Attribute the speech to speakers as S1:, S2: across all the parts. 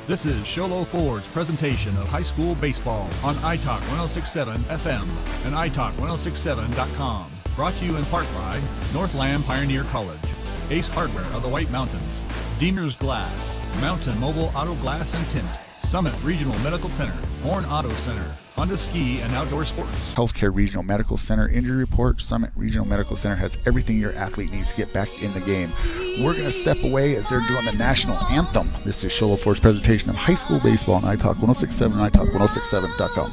S1: This is Sholo Ford's presentation of high school baseball on iTalk 1067 FM and iTalk1067.com. Brought to you in part by Northland Pioneer College, Ace Hardware of the White Mountains, Deemer's Glass, Mountain Mobile Auto Glass and Tint, Summit Regional Medical Center, Horn Auto Center, Honda Ski and Outdoor Sports.
S2: Healthcare Regional Medical Center Injury Report. Summit Regional Medical Center has everything your athlete needs to get back in the game. We're going to step away as they're doing the national anthem. This is Sholo Ford's presentation of high school baseball on iTalk 1067 and iTalk1067.com.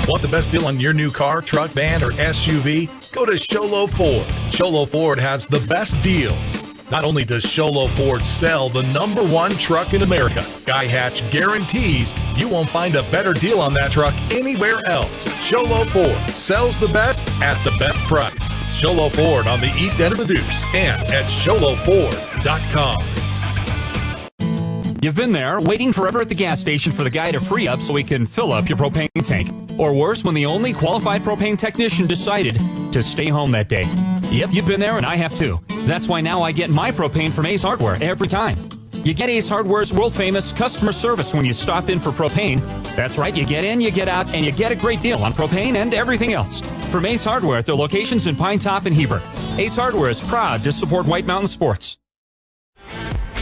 S3: Want the best deal on your new car, truck, van, or SUV? Go to Sholo Ford. Sholo Ford has the best deals. Not only does Sholo Ford sell the #1 truck in America, Guy Hatch guarantees you won't find a better deal on that truck anywhere else. Sholo Ford sells the best at the best price. Sholo Ford on the east end of the Deuce and at SholoFord.com.
S4: You've been there, waiting forever at the gas station for the guy to free up so he can fill up your propane tank. Or worse, when the only qualified propane technician decided to stay home that day. Yep, you've been there and I have too. That's why now I get my propane from Ace Hardware every time. You get Ace Hardware's world-famous customer service when you stop in for propane. That's right, you get in, you get out, and you get a great deal on propane and everything else. From Ace Hardware at their locations in Pine Top and Heber. Ace Hardware is proud to support White Mountain Sports.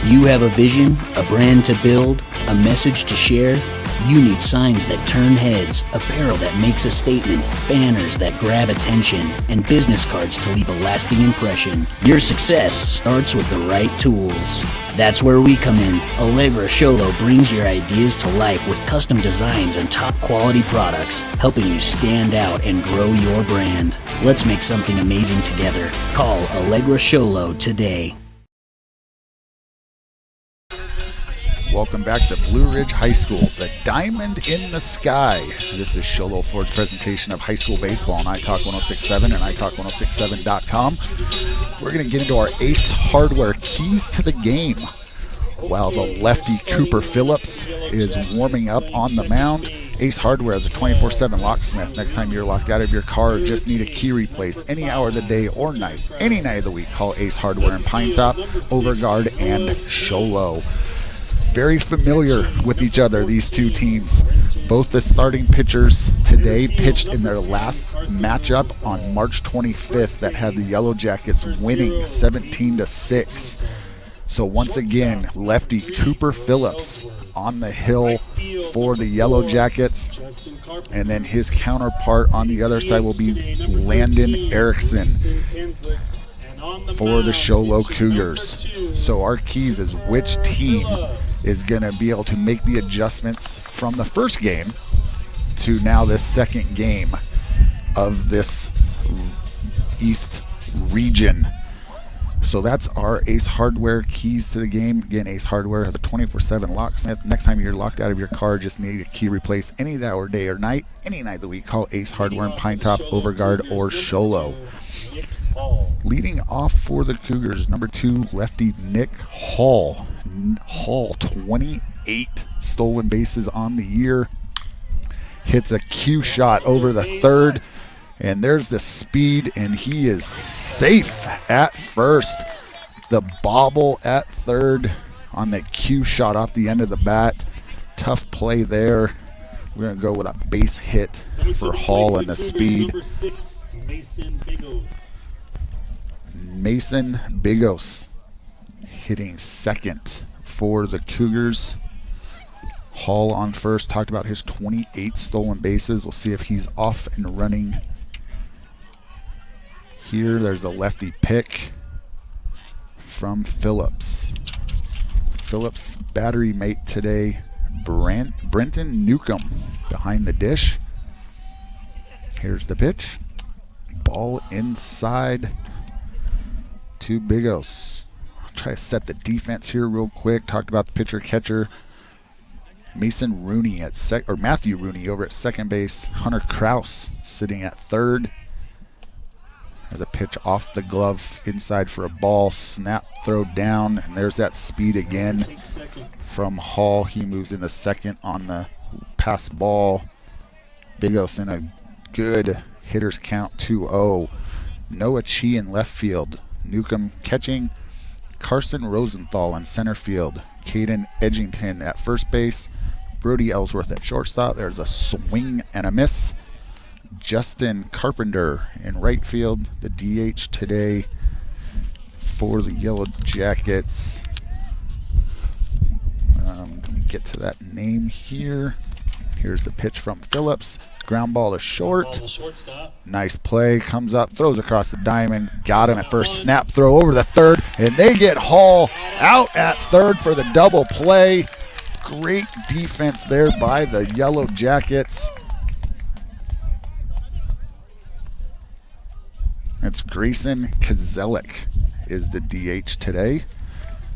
S5: You have a vision, a brand to build, a message to share? You need signs that turn heads, apparel that makes a statement, banners that grab attention, and business cards to leave a lasting impression. Your success starts with the right tools. That's where we come in. Allegra Sholo brings your ideas to life with custom designs and top quality products, helping you stand out and grow your brand. Let's make something amazing together. Call Allegra Sholo today.
S2: Welcome back to Blue Ridge High School, the diamond in the sky. This is Sholo Ford's presentation of high school baseball on iTalk 1067 and iTalk1067.com. We're going to get into our Ace Hardware keys to the game. While the lefty Cooper Phillips is warming up on the mound, Ace Hardware is a 24/7 locksmith. Next time you're locked out of your car or just need a key replaced, any hour of the day or night, any night of the week, call Ace Hardware in Pine Top, Overguard, and Sholo. Very familiar with each other, these two teams. Both the starting pitchers today pitched in their last matchup on March 25th that had the Yellow Jackets winning 17-6. So once again, lefty Cooper Phillips on the hill for the Yellow Jackets. And then his counterpart on the other side will be Landon Erickson for the Sholo Cougars. So our keys is which team is going to be able to make the adjustments from the first game to now this second game of this East region. So that's our Ace Hardware keys to the game. Again, Ace Hardware has a 24/7 locksmith. Next time you're locked out of your car, just need a key replaced any hour, day or night, any night of the week, call Ace Hardware in Pine Top, Overguard, or Sholo. Leading off for the Cougars, #2 lefty Nick Hall. Hall, 28 stolen bases on the year. Hits a cue shot over the third, and there's the speed, and he is safe at first. The bobble at third on that cue shot off the end of the bat. Tough play there. We're going to go with a base hit for Hall and the speed. Mason Bigos hitting second for the Cougars. Hall on first. Talked about his 28 stolen bases. We'll see if he's off and running here. There's a lefty pick from Phillips. Phillips' battery mate today, Brenton Newcomb, behind the dish. Here's the pitch. Ball inside to Bigos. I'll try to set the defense here real quick. Talked about the pitcher catcher. Mason Rooney at Matthew Rooney over at second base. Hunter Kraus sitting at third. There's a pitch off the glove inside for a ball. Snap, throw down, and there's that speed again from Hall. He moves into second on the pass ball. Bigos in a good hitter's count, 2-0. Noah Chi in left field. Newcomb catching. Carson Rosenthal in center field. Caden Edgington at first base. Brody Ellsworth at shortstop. There's a swing and a miss. Justin Carpenter in right field. The DH today for the Yellow Jackets. Let me get to that name here. Here's the pitch from Phillips. Ground ball to short. Nice play. Comes up, throws across the diamond. Got him at first. Snap throw over the third. And they get Hall out at third for the double play. Great defense there by the Yellow Jackets. That's Grayson Kozelik is the DH today.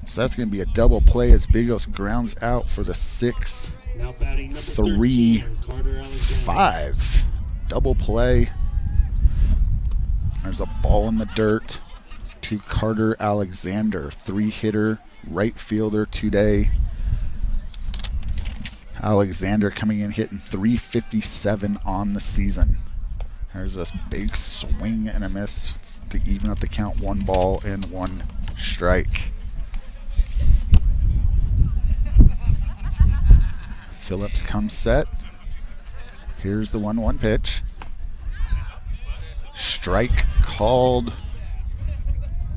S2: So that's going to be a double play as Bigos grounds out for the 6-3-5. Double play. There's a ball in the dirt to Carter Alexander, 3-hitter, right fielder today. Alexander coming in hitting .357 on the season. There's this big swing and a miss to even up the count. 1 ball and 1 strike. Phillips comes set. Here's the 1-1 pitch. Strike called.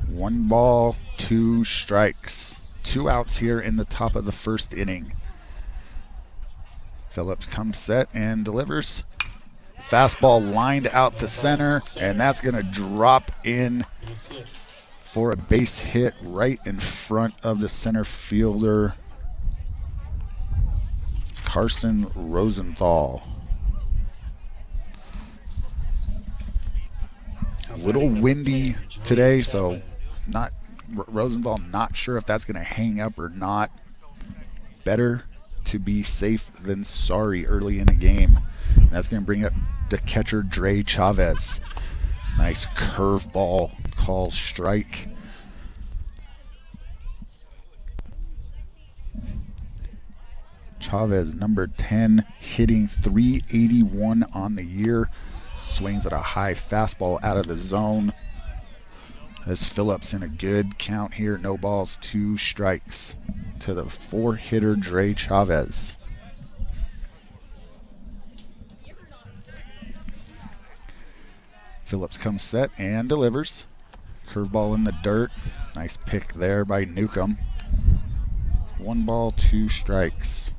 S2: 1 ball, 2 strikes. 2 outs here in the top of the first inning. Phillips comes set and delivers. Fastball lined out to center, and that's going to drop in for a base hit right in front of the center fielder, Carson Rosenthal. A little windy today, so Rosenthal not sure if that's going to hang up or not. Better to be safe than sorry early in the game. That's going to bring up the catcher, Dre Chavez. Nice curveball call strike. Chavez, number 10, hitting .381 on the year. Swings at a high fastball out of the zone. As Phillips in a good count here. No balls, 2 strikes to the 4-hitter, Dre Chavez. Phillips comes set and delivers. Curveball in the dirt. Nice pick there by Newcomb. 1 ball, 2 strikes.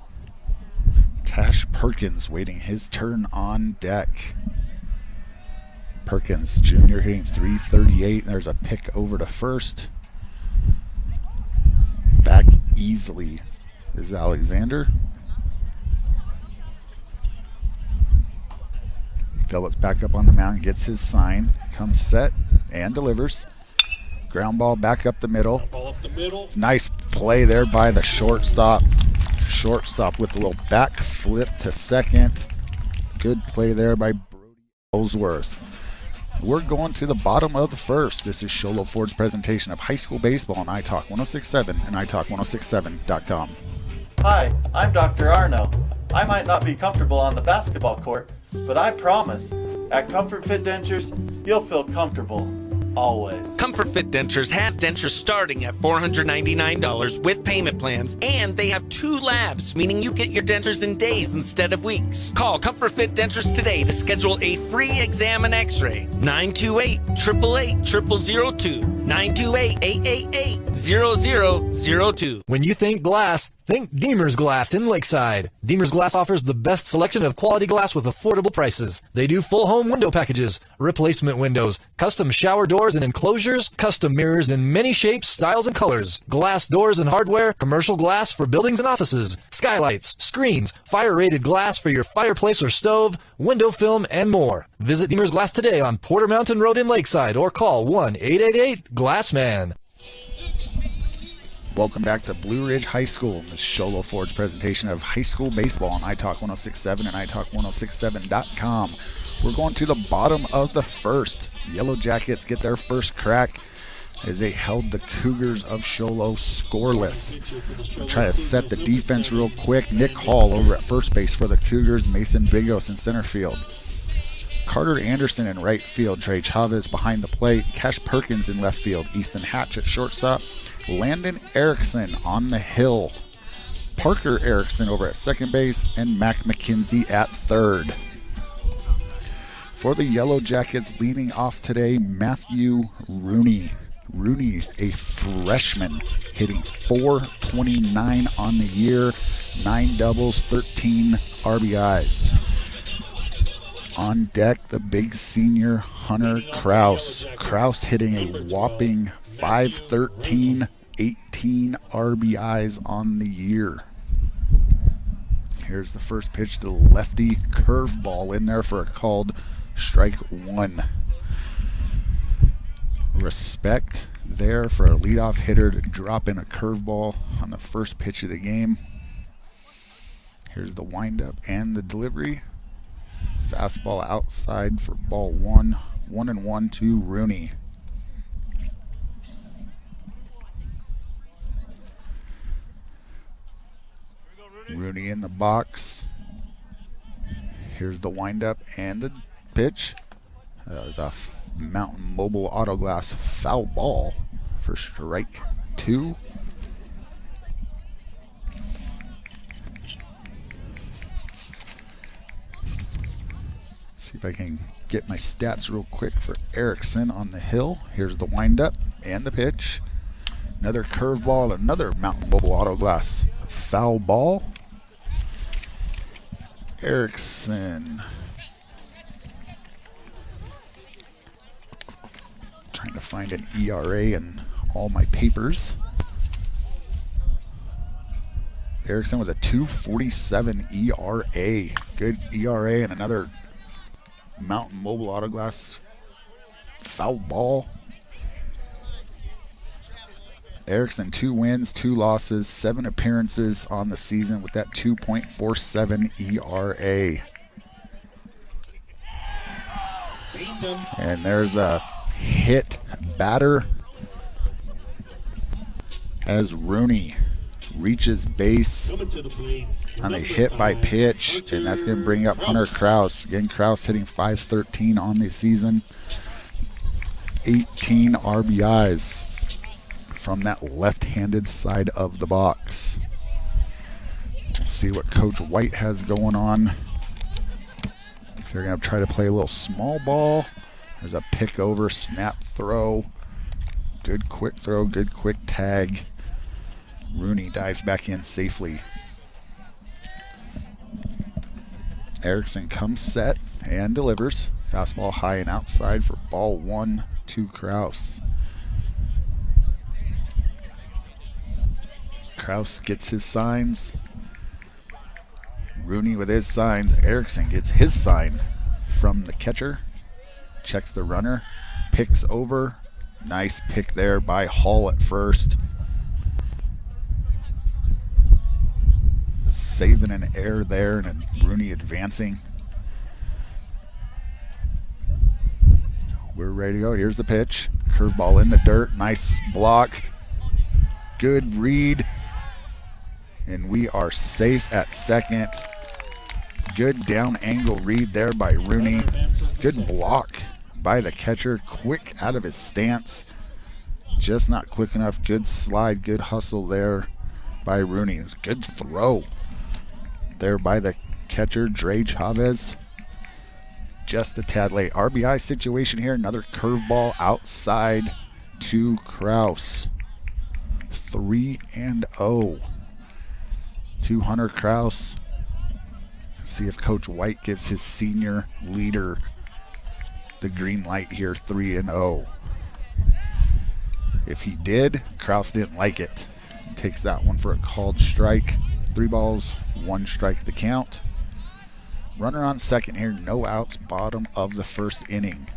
S2: Cash Perkins waiting his turn on deck. Perkins Jr. hitting .338. There's a pick over to first. Back easily is Alexander. Phillips back up on the mound, gets his sign, comes set and delivers. Ground ball back up the middle. Nice play there by the shortstop. Shortstop with a little back flip to second. Good play there by Brody Ellsworth. We're going to the bottom of the first. This is Sholo Ford's presentation of high school baseball on iTalk 1067 and iTalk1067.com.
S6: Hi, I'm Dr. Arno. I might not be comfortable on the basketball court, but I promise, at Comfort Fit Dentures, you'll feel comfortable. Always.
S7: Comfort Fit Dentures has dentures starting at $499 with payment plans, and they have 2 labs, meaning you get your dentures in days instead of weeks. Call Comfort Fit Dentures today to schedule a free exam and x-ray. 928-888-0002. 928-888-0002.
S8: When you think glass, think Deemer's Glass in Lakeside. Deemer's Glass offers the best selection of quality glass with affordable prices. They do full home window packages, replacement windows, custom shower doors and enclosures, custom mirrors in many shapes, styles, and colors, glass doors and hardware, commercial glass for buildings and offices, skylights, screens, fire-rated glass for your fireplace or stove, window film, and more. Visit Deemer's Glass today on Porter Mountain Road in Lakeside or call 1-888-GLASSMAN.
S2: Welcome back to Blue Ridge High School. This is Sholo Ford's presentation of high school baseball on iTalk 1067 and iTalk1067.com. We're going to the bottom of the first. Yellow Jackets get their first crack as they held the Cougars of Sholo scoreless. We'll try to set the defense real quick. Nick Hall over at first base for the Cougars. Mason Bigos in center field. Carter Anderson in right field. Trey Chavez behind the plate. Cash Perkins in left field. Easton Hatch at shortstop. Landon Erickson on the hill. Parker Erickson over at second base. And Mac McKenzie at third. For the Yellow Jackets, leading off today, Matthew Rooney. Rooney, a freshman, hitting .429 on the year, 9 doubles, 13 RBIs. On deck, the big senior Hunter Kraus. Kraus hitting a whopping .513, 18 RBIs on the year. Here's the first pitch to the lefty, curveball in there for a called strike one. Respect there for a leadoff hitter to drop in a curveball on the first pitch of the game. Here's the windup and the delivery. Fastball outside for ball one. 1-1 to Rooney. Rooney in the box. Here's the windup and the pitch. That was a Mountain Mobile Autoglass foul ball for strike two. See if I can get my stats real quick for Erickson on the hill. Here's the windup and the pitch. Another curveball, another Mountain Mobile Autoglass foul ball. Erickson. Trying to find an ERA in all my papers. Erickson with a 2.47 ERA. Good ERA and another Mountain Mobile Autoglass foul ball. Erickson, 2 wins, 2 losses, 7 appearances on the season with that 2.47 ERA. And there's a hit batter as Rooney reaches base on a hit by pitch, and that's going to bring up Hunter Kraus. Again, Kraus hitting .513 on the season, 18 RBIs from that left-handed side of the box. Let's see what Coach White has going on. If they're going to try to play a little small ball. There's a pick over, snap throw. Good quick throw, good quick tag. Rooney dives back in safely. Erickson comes set and delivers. Fastball high and outside for ball one to Kraus. Kraus gets his signs. Rooney with his signs. Erickson gets his sign from the catcher. Checks the runner. Picks over. Nice pick there by Hall at first. Saving an error there, and Rooney advancing. We're ready to go. Here's the pitch. Curveball in the dirt. Nice block. Good read. And we are safe at second. Good down angle read there by Rooney. Good block by the catcher. Quick out of his stance. Just not quick enough. Good slide. Good hustle there by Rooney. It was a good throw there by the catcher, Trey Chavez. Just a tad late. RBI situation here. Another curveball outside to Kraus. 3-0 to Hunter Kraus. See if Coach White gives his senior leader the green light here. 3-0. If he did, Kraus didn't like it. Takes that one for a called strike. 3 balls, 1 strike the count. Runner on second here, no outs, bottom of the first inning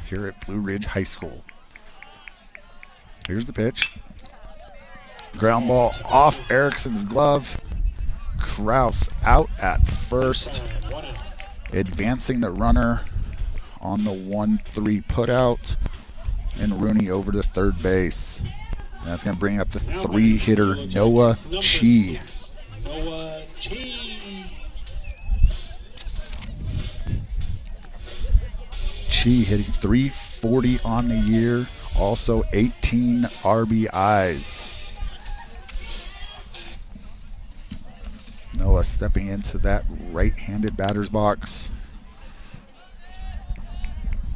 S2: here at Blue Ridge High School. Here's the pitch. Ground ball off Erickson's glove. Kraus out at first. Advancing the runner on the 1-3 putout. And Rooney over to third base. And that's going to bring up the 3-hitter Noah Chi.
S9: Noah Chi.
S2: Chi hitting .340 on the year, also 18 RBIs. Noah stepping into that right-handed batter's box,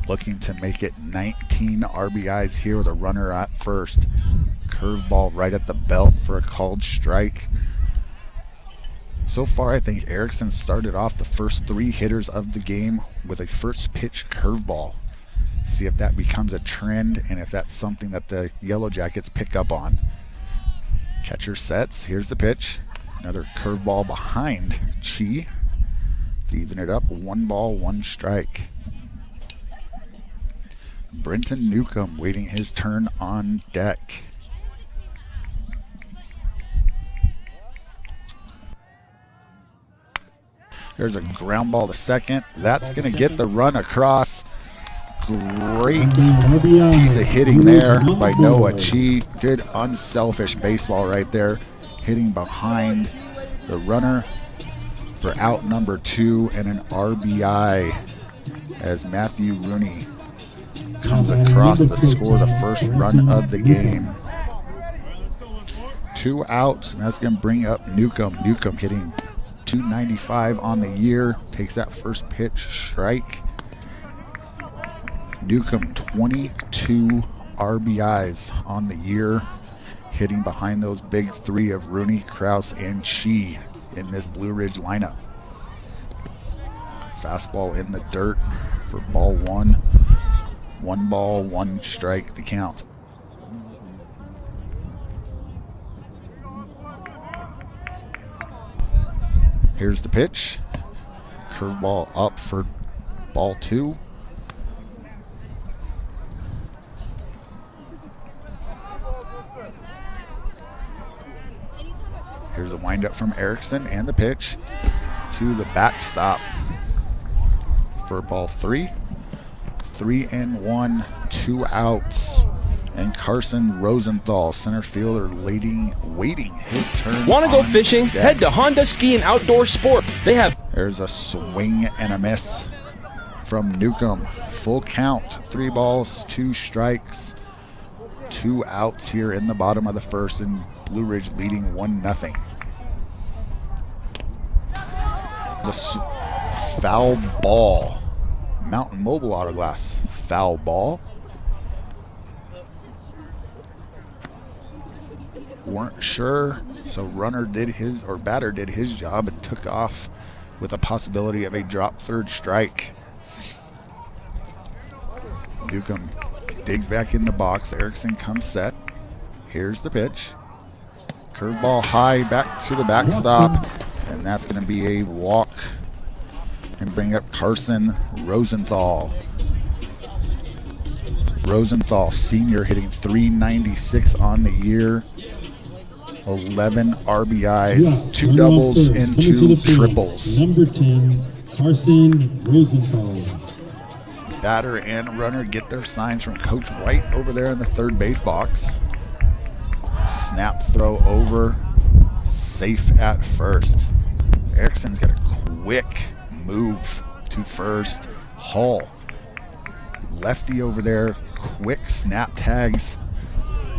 S2: looking to make it 19 RBIs here with a runner at first. Curveball right at the belt for a called strike. So far, I think Erickson started off the first 3 hitters of the game with a first pitch curveball. See if that becomes a trend and if that's something that the Yellow Jackets pick up on. Catcher sets. Here's the pitch. Another curveball behind Chi to even it up. 1 ball, 1 strike. Brenton Newcomb waiting his turn on deck. There's a ground ball to second. That's going to get the run across. Great piece of hitting there by Noah Chi. Good unselfish baseball right there. Hitting behind the runner for out number 2 and an RBI as Matthew Rooney comes across to score the first run of the game. 2 outs, and that's going to bring up Newcomb. Newcomb hitting .295 on the year, takes that first pitch strike. Newcomb 22 RBIs on the year, hitting behind those big 3 of Rooney, Kraus, and Chi in this Blue Ridge lineup. Fastball in the dirt for ball 1. 1 ball, 1 strike to count. Here's the pitch. Curveball up for ball 2. Here's a windup from Erickson and the pitch to the backstop for ball 3. 3-1, 2 outs. And Carson Rosenthal, center fielder, waiting his turn.
S9: Want to go
S2: on
S9: fishing?
S2: deck.
S9: Head to Honda Ski and Outdoor Sport. They have.
S2: There's a swing and a miss from Newcomb. Full count, 3 balls, 2 strikes, 2 outs here in the bottom of the first, and Blue Ridge leading 1-0. There's a foul ball. Mountain Mobile Auto Glass, foul ball. Weren't sure, so batter did his job and took off with a possibility of a drop third strike. Newcomb digs back in the box. Erickson comes set. Here's the pitch. Curveball high back to the backstop, and that's going to be a walk and bring up Carson Rosenthal. Rosenthal, senior, hitting .396 on the year. 11 RBIs, 2 doubles, and 2 triples.
S10: Number 10, Carson Rosenthal.
S2: Batter and runner get their signs from Coach White over there in the third base box. Snap throw over, safe at first. Erickson's got a quick move to first. Hall, lefty over there, quick snap tags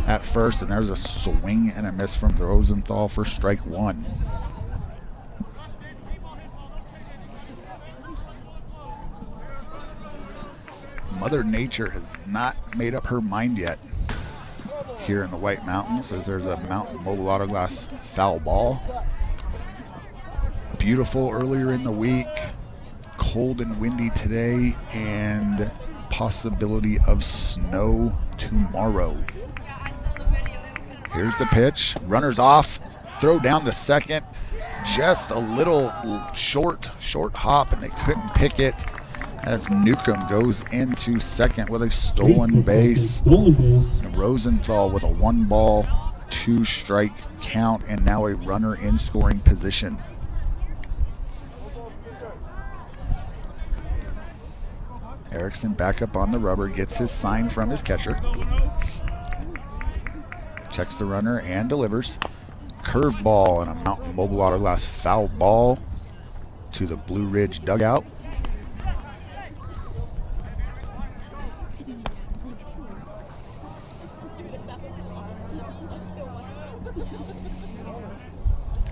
S2: at first, and there's a swing and a miss from Rosenthal for strike 1. Mother Nature has not made up her mind yet here in the White Mountains, as there's a Mountain Mobile Auto Glass foul ball. Beautiful earlier in the week, cold and windy today, and possibility of snow tomorrow. Here's the pitch. Runners off. Throw down the second. Just a little short hop, and they couldn't pick it as Newcomb goes into second with a stolen base. And Rosenthal with a 1 ball, 2 strike count, and now a runner in scoring position. Erickson back up on the rubber, gets his sign from his catcher. Checks the runner and delivers. Curveball and a Mountain Mobile Auto Glass foul ball to the Blue Ridge dugout.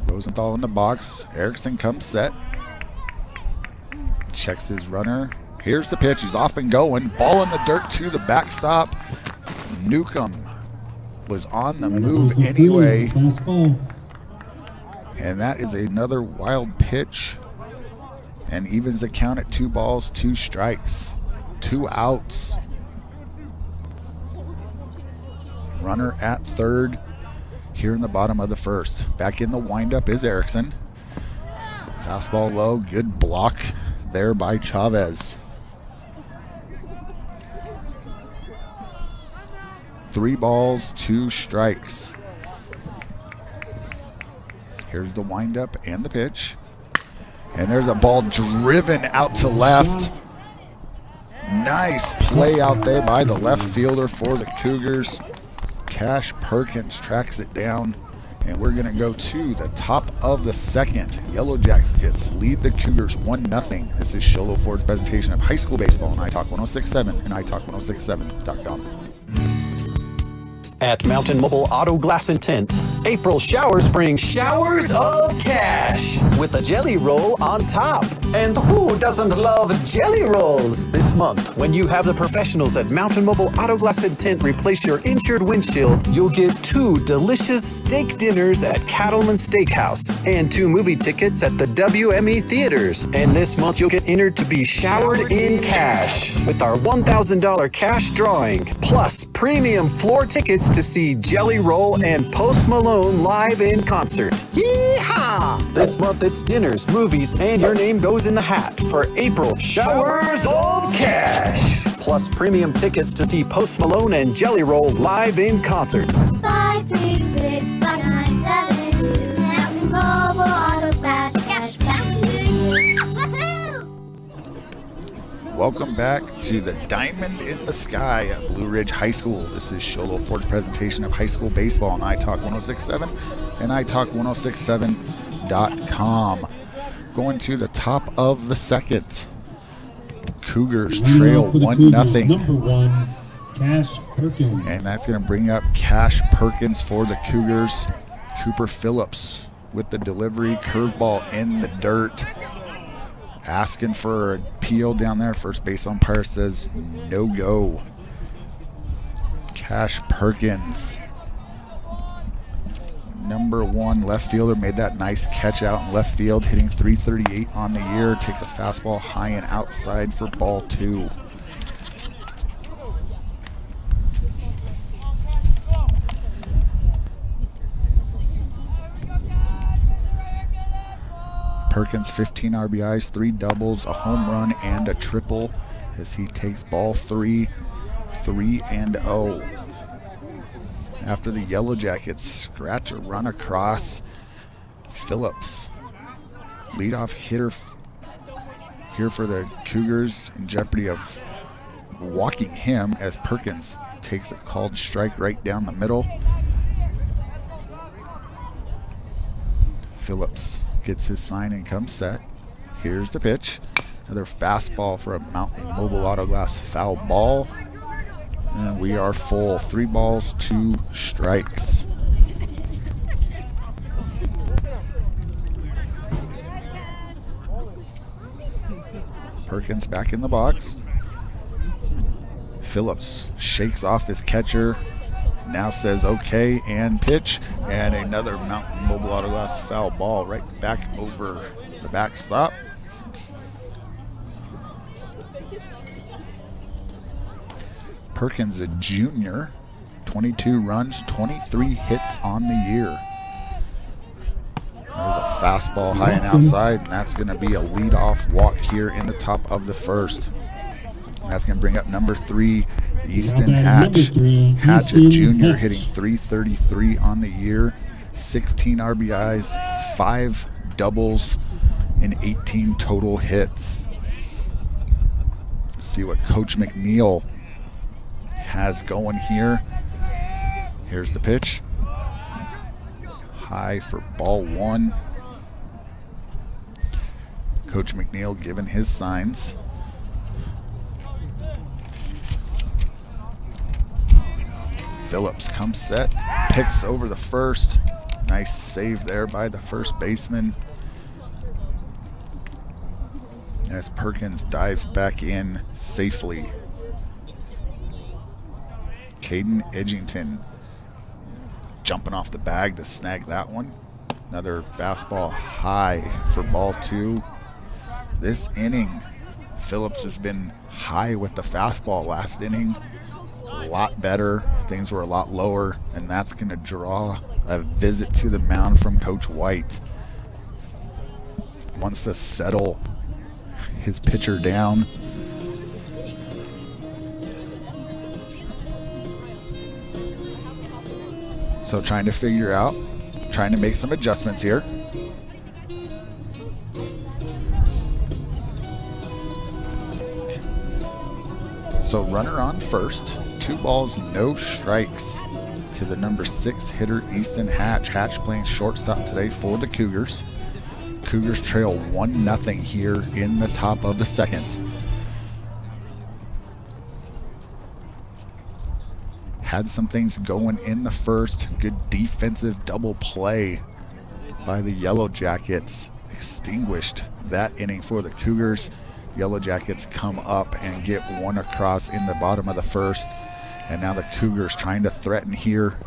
S2: Rosenthal in the box. Erickson comes set. Checks his runner. Here's the pitch. He's off and going. Ball in the dirt to the backstop. Newcomb was on the move anyway. And that is another wild pitch. And evens the count at 2 balls, 2 strikes, 2 outs. Runner at third here in the bottom of the first. Back in the windup is Erickson. Fastball low, good block there by Chavez. 3 balls, 2 strikes. Here's the windup and the pitch. And there's a ball driven out to left. Nice play out there by the left fielder for the Cougars. Cash Perkins tracks it down. And we're going to go to the top of the second. Yellow Jackets lead the Cougars 1-0. This is Show Low Ford's presentation of high school baseball on iTalk 1067 and iTalk1067.com.
S11: At Mountain Mobile Auto Glass and Tint, April showers bring showers of cash with a jelly roll on top. And who doesn't love jelly rolls? This month, when you have the professionals at Mountain Mobile Auto Glass and Tint replace your insured windshield, you'll get 2 delicious steak dinners at Cattleman Steakhouse and 2 movie tickets at the WME Theaters. And this month, you'll get entered to be showered in cash with our $1,000 cash drawing, plus premium floor tickets to see Jelly Roll and Post Malone live in concert. Yeehaw! This month it's dinners, movies, and your name goes in the hat for April Showers of Cash. Plus premium tickets to see Post Malone and Jelly Roll live in concert.
S12: 536-5972. Mountain Mobile Auto Glass Cash back to you. Woohoo!
S2: Welcome back to the Diamond in the Sky at Blue Ridge High School. This is Show Low Ford's presentation of high school baseball on iTalk 1067 and iTalk1067.com. Going to the top of the second. Cougars trail 1-0.
S10: Number 1, Cash Perkins.
S2: And that's going to bring up Cash Perkins for the Cougars. Cooper Phillips with the delivery, curveball in the dirt. Asking for a peel down there. First base umpire says no go. Cash Perkins, number 1 left fielder, made that nice catch out in left field, hitting .338 on the year. Takes a fastball high and outside for ball 2. Perkins 15 RBIs, 3 doubles, a home run, and a triple as he takes ball 3, 3-0. After the Yellow Jackets scratch a run across, Phillips, leadoff hitter here for the Cougars, in jeopardy of walking him as Perkins takes a called strike right down the middle. Phillips gets his sign and comes set. Here's the pitch. Another fastball for a Mountain Mobile Auto Glass foul ball. And we are full. 3 balls, 2 strikes. Perkins back in the box. Phillips shakes off his catcher. Now says okay and pitch, and another Mountain Mobile Auto Glass foul ball right back over the backstop. Perkins, a junior, 22 runs, 23 hits on the year. There's a fastball high and outside, and that's going to be a leadoff walk here in the top of the first. That's going to bring up number 3, Easton Hatch. Hatch, a junior, hitting .333 on the year, 16 RBIs, 5 doubles, and 18 total hits. Let's see what Coach McNeil has going here. Here's the pitch. High for ball 1. Coach McNeil giving his signs. Phillips comes set, picks over the first. Nice save there by the first baseman. As Perkins dives back in safely. Caden Edgington jumping off the bag to snag that one. Another fastball high for ball 2. This inning, Phillips has been high with the fastball. Last inning, a lot better. Things were a lot lower, and that's going to draw a visit to the mound from Coach White. Wants to settle his pitcher down. So trying to make some adjustments here. So runner on first, 2 balls, no strikes to the number 6 hitter, Easton Hatch. Hatch playing shortstop today for the Cougars. Cougars trail 1-0 here in the top of the second. Had some things going in the first. Good defensive double play by the Yellow Jackets. Extinguished that inning for the Cougars. Yellow Jackets come up and get one across in the bottom of the first. And now the Cougars trying to threaten here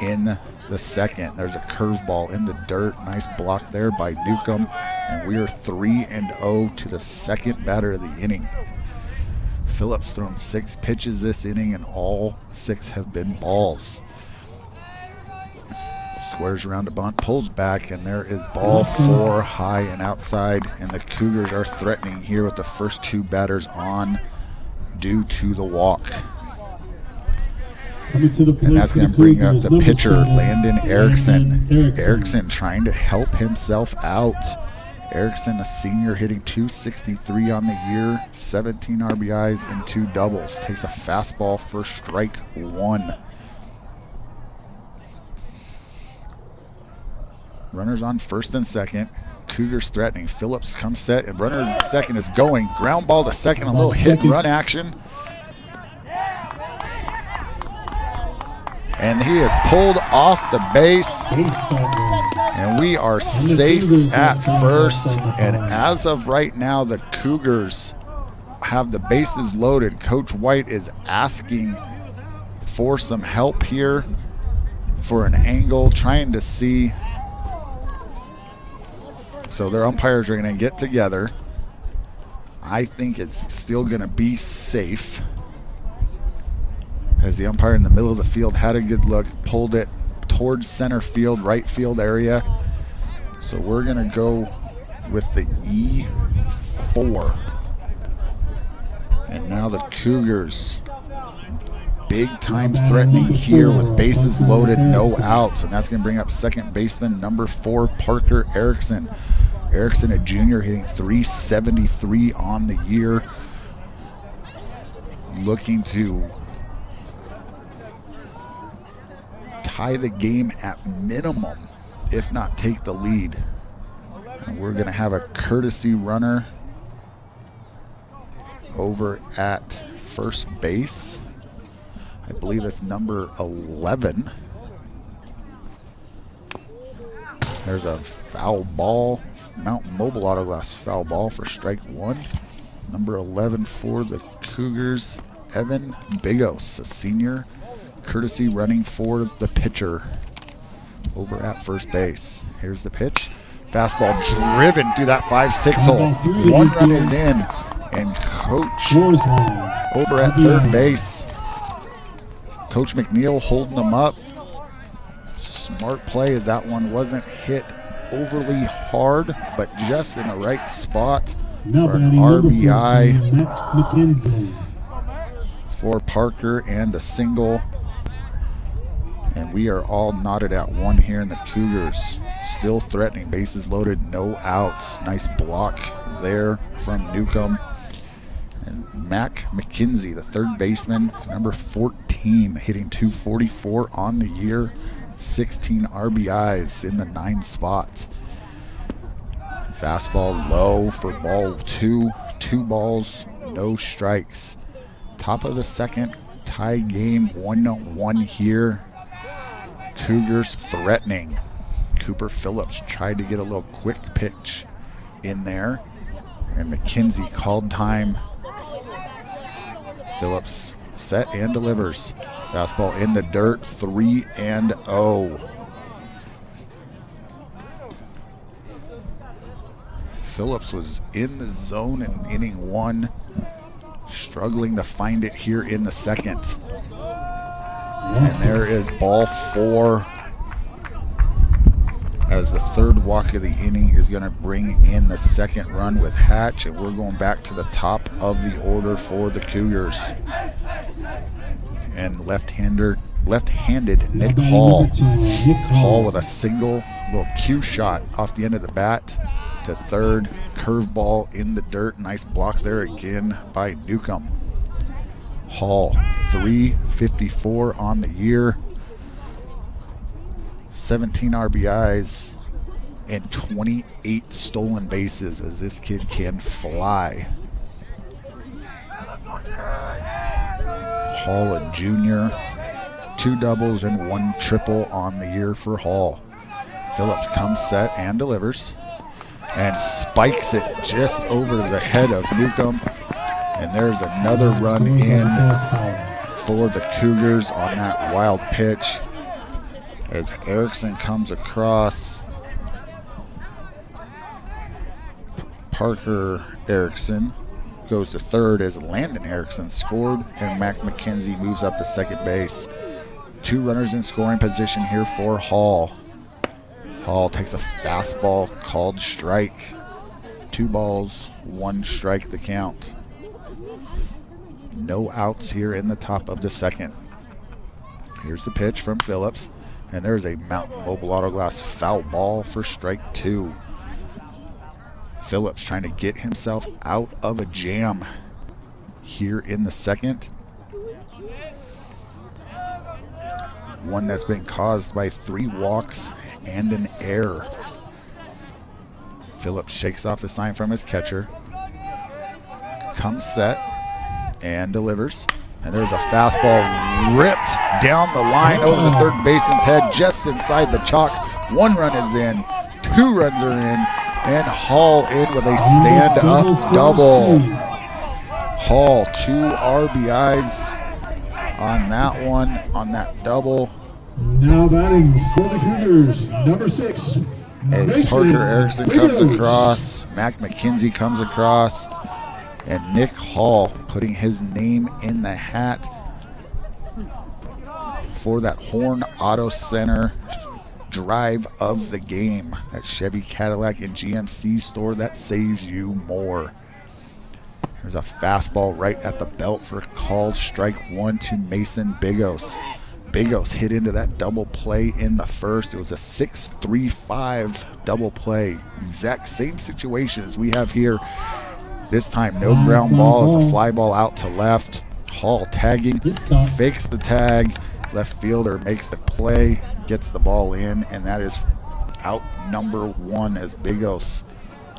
S2: in the second. There's a curveball in the dirt. Nice block there by Newcomb. And we are 3-0 to the second batter of the inning. Phillips thrown 6 pitches this inning, and all 6 have been balls. Squares around a bunt, pulls back, and there is ball 4 high and outside. And the Cougars are threatening here with the first 2 batters on due to the walk.
S10: Coming to the plate,
S2: and that's going to bring up the pitcher,
S10: 7,
S2: Landon Erickson.
S10: Erickson
S2: trying to help himself out. Erickson, a senior, hitting .263 on the year, 17 RBIs and 2 doubles. Takes a fastball for strike 1. Runners on first and second. Cougars threatening. Phillips comes set, and runner at second is going. Ground ball to second, a little hit and run action. And he is pulled off the base. And we are safe at first. And as of right now, the Cougars have the bases loaded. Coach White is asking for some help here for an angle, trying to see. So their umpires are going to get together. I think it's still going to be safe, as the umpire in the middle of the field had a good look, pulled it towards center field, right field area. So we're going to go with the E4. And now the Cougars, big time threatening here with bases loaded, no outs. And that's going to bring up second baseman number 4, Parker Erickson. Erickson, a junior, hitting .373 on the year. Looking to tie the game at minimum, if not take the lead. And we're going to have a courtesy runner over at first base. I believe it's number 11. There's a foul ball, Mountain Mobile Autoglass foul ball for strike 1. Number 11 for the Cougars, Evan Bigos, a senior, courtesy running for the pitcher over at first base. Here's the pitch. Fastball driven through that 5-6 hole. 1 run is in, and Coach over at third base, Coach McNeil holding them up. Smart play, as that one wasn't hit overly hard, but just in the right spot for an RBI for Parker and a single. And we are all knotted at 1 here, in the Cougars still threatening. Bases loaded, no outs. Nice block there from Newcomb. And Mac McKenzie, the third baseman, number 14, hitting .244 on the year, 16 RBIs in the 9 spot. Fastball low for ball 2. 2 balls, no strikes. Top of the second, tie game, 1-1 here. Cougars threatening. Cooper Phillips tried to get a little quick pitch in there, and McKenzie called time. Phillips set and delivers. Fastball in the dirt, 3-0. Phillips was in the zone in inning 1, struggling to find it here in the second. And there is ball 4, as the third walk of the inning is going to bring in the second run with Hatch, and we're going back to the top of the order for the Cougars. And left-handed Nick Hall. Hall with a single little cue shot off the end of the bat to third. Curveball in the dirt. Nice block there again by Newcomb. Hall, 354 on the year. 17 RBIs and 28 stolen bases, as this kid can fly. Hall, a junior, 2 doubles and 1 triple on the year for Hall. Phillips comes set and delivers and spikes it just over the head of Newcomb. And there's another run in for the Cougars on that wild pitch, as Erickson comes across. Parker Erickson goes to third as Landon Erickson scored, and Mac McKenzie moves up to second base. 2 runners in scoring position here for Hall. Hall takes a fastball called strike. 2 balls, 1 strike the count. No outs here in the top of the second. Here's the pitch from Phillips, and there's a Mountain Mobile Auto Glass foul ball for strike 2. Phillips trying to get himself out of a jam here in the second. One that's been caused by 3 walks and an error. Phillips shakes off the sign from his catcher, comes set and delivers. And there's a fastball ripped down the line over the third baseman's head, just inside the chalk. 1 run is in, 2 runs are in, and Hall in with a stand-up double. Hall, 2 RBIs on that one, on that double.
S10: Now batting for the Cougars, number 6.
S2: As Parker Erickson comes across, Mac McKenzie comes across, and Nick Hall putting his name in the hat for that Horn Auto Center drive of the game. That Chevy, Cadillac, and GMC store that saves you more. There's a fastball right at the belt for a called strike 1 to Mason Bigos. Bigos hit into that double play in the first. It was a 6-3-5 double play. Exact same situation as we have here. This time, no ground ball. It's a fly ball out to left. Hall tagging, fakes the tag. Left fielder makes the play, gets the ball in, and that is out number 1 as Bigos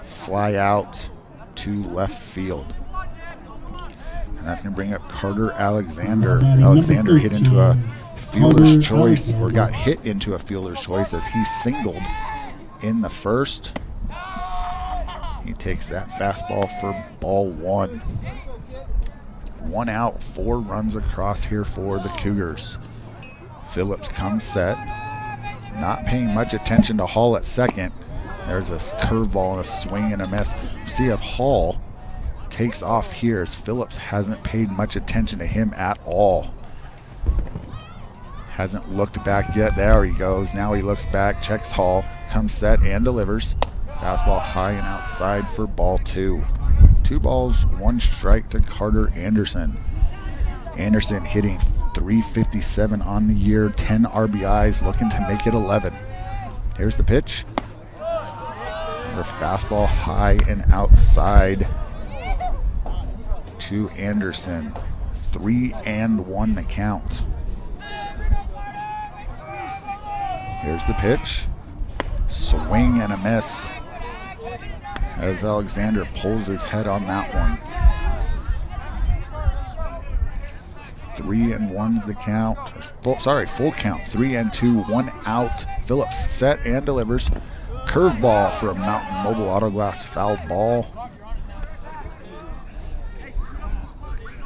S2: fly out to left field. And that's going to bring up Carter Alexander. Alexander hit into a fielder's choice, or got hit into a fielder's choice, as he singled in the first. He takes that fastball for ball 1. 1 out, 4 runs across here for the Cougars. Phillips comes set, not paying much attention to Hall at second. There's a curveball and a swing and a miss. See if Hall takes off here, as Phillips hasn't paid much attention to him at all. Hasn't looked back yet. There he goes. Now he looks back, checks Hall, comes set and delivers. Fastball high and outside for ball 2. 2 balls, 1 strike to Carter Anderson. Anderson hitting .357 on the year, 10 RBIs, looking to make it 11. Here's the pitch. Another fastball high and outside to Anderson. 3-1 the count. Here's the pitch. Swing and a miss, as Alexander pulls his head on that one. 3-1's the count. Full count. 3-2, 1 out. Phillips set and delivers. Curveball for a Mountain Mobile Auto Glass foul ball.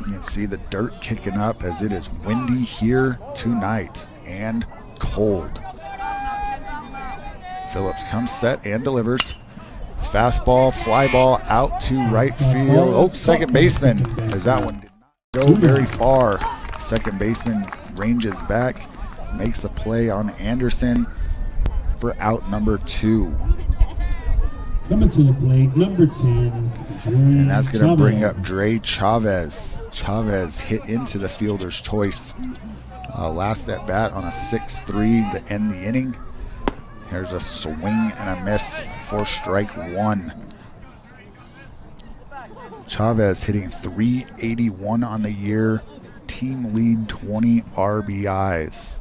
S2: You can see the dirt kicking up as it is windy here tonight and cold. Phillips comes set and delivers. Fastball, fly ball out to right field. Oh, second baseman, as that one did not go very far. Second baseman ranges back, makes a play on Anderson for out number 2.
S10: Coming to the plate, number 10.
S2: And that's going to bring up Dre Chavez. Chavez hit into the fielder's choice last at bat on a 6-3 to end the inning. Here's a swing and a miss for strike 1. Chavez hitting .381 on the year. Team lead 20 RBIs.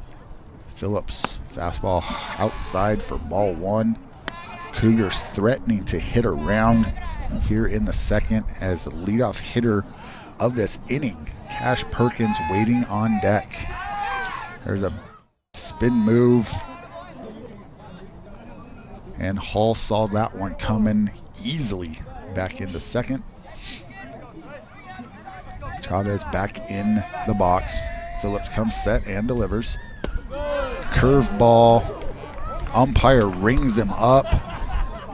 S2: Phillips fastball outside for ball 1. Cougars threatening to hit around here in the second as the leadoff hitter of this inning. Cash Perkins waiting on deck. There's a spin move. And Hall saw that one coming easily back in the second. Chavez back in the box. Phillips comes set and delivers. Curveball. Umpire rings him up,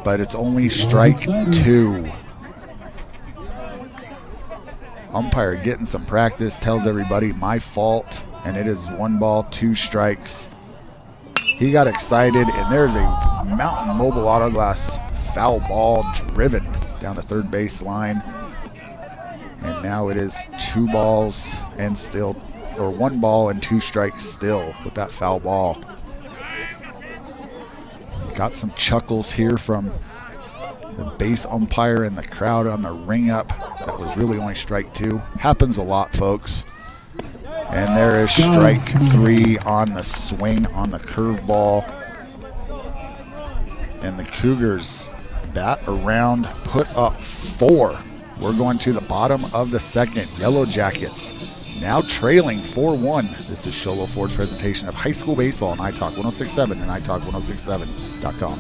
S2: but it's only strike 2. Umpire getting some practice, tells everybody my fault, and it is 1 ball, 2 strikes. He got excited, and there's a Mountain Mobile Auto Glass foul ball driven down the third base line. And now it is 2 balls and still, or 1 ball and 2 strikes still with that foul ball. Got some chuckles here from the base umpire and the crowd on the ring up. That was really only strike 2. Happens a lot, folks. And there is strike 3 on the swing on the curveball. And the Cougars bat around, put up 4. We're going to the bottom of the second. Yellow Jackets now trailing 4-1. This is Sholo Ford's presentation of high school baseball on iTalk 1067 and iTalk1067.com.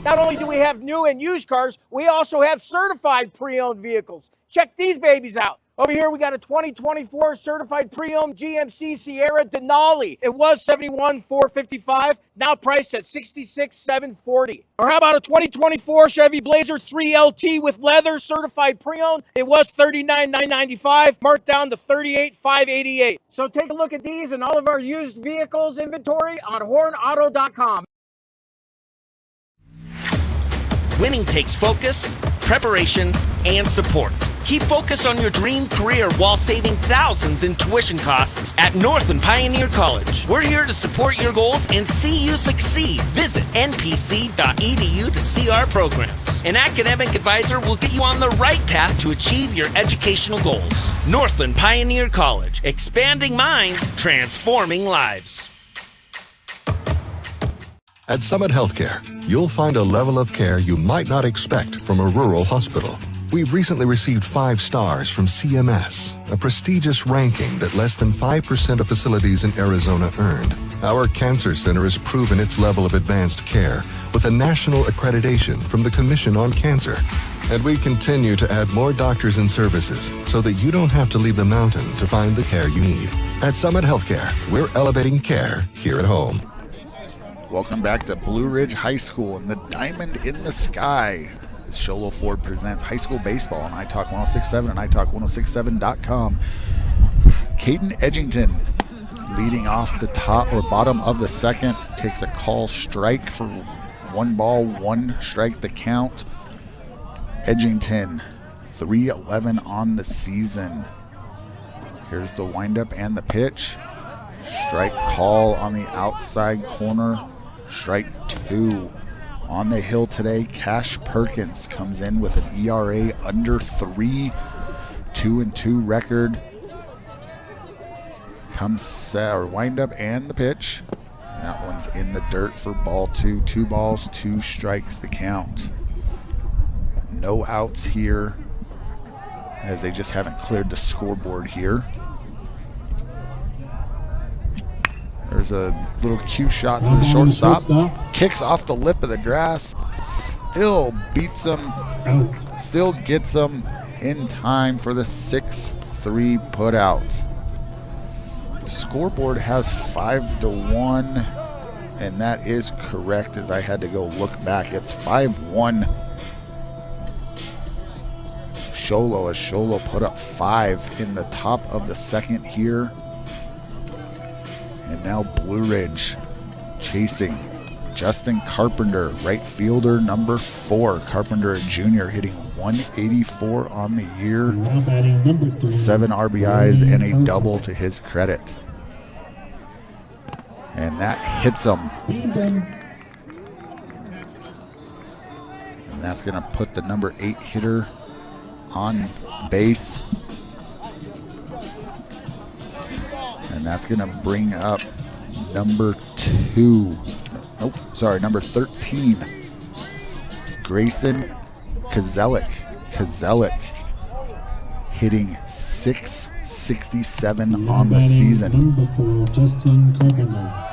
S13: Not only do we have new and used cars, we also have certified pre-owned vehicles. Check these babies out. Over here, we got a 2024 certified pre-owned GMC Sierra Denali. It was $71,455, now priced at $66,740. Or how about a 2024 Chevy Blazer 3LT with leather certified pre-owned? It was $39,995, marked down to $38,588. So take a look at these and all of our used vehicles inventory on hornauto.com.
S7: Winning takes focus, preparation, and support. Keep focused on your dream career while saving thousands in tuition costs at Northland Pioneer College. We're here to support your goals and see you succeed. Visit npc.edu to see our programs. An academic advisor will get you on the right path to achieve your educational goals. Northland Pioneer College, expanding minds, transforming lives.
S14: At Summit Healthcare, you'll find a level of care you might not expect from a rural hospital. We've recently received 5 stars from CMS, a prestigious ranking that less than 5% of facilities in Arizona earned. Our cancer center has proven its level of advanced care with a national accreditation from the Commission on Cancer. And we continue to add more doctors and services so that you don't have to leave the mountain to find the care you need. At Summit Healthcare, we're elevating care here at home.
S2: Welcome back to Blue Ridge High School and the Diamond in the Sky. As Sholo Ford presents high school baseball on iTalk 1067 and iTalk1067.com. Caden Edgington leading off the top or bottom of the second, takes a call strike for 1 ball, 1 strike the count. Edgington, 3-11 on the season. Here's the windup and the pitch. Strike call on the outside corner. Strike 2. On the hill today, Cash Perkins comes in with an ERA under 3, 2-2 record. Comes set or wind up and the pitch. And that one's in the dirt for ball 2. 2 balls, 2 strikes the count. No outs here, as they just haven't cleared the scoreboard here. There's a little cue shot to the shortstop. Kicks off the lip of the grass. Still beats him.
S10: Out.
S2: Still gets him in time for the 6-3 putout. Scoreboard has 5-1, and that is correct, as I had to go look back. It's 5-1. Show as Show put up 5 in the top of the second here. And now Blue Ridge chasing Justin Carpenter, right fielder, number 4. Carpenter, a junior, hitting 184 on the year. 7 RBIs and a double to his credit. And that hits him. And that's going to put the number 8 hitter on base. And that's going to bring up number 13, Grayson Kozelik. Kozelik hitting .667 on the season.
S10: Number 4, Justin Carpenter.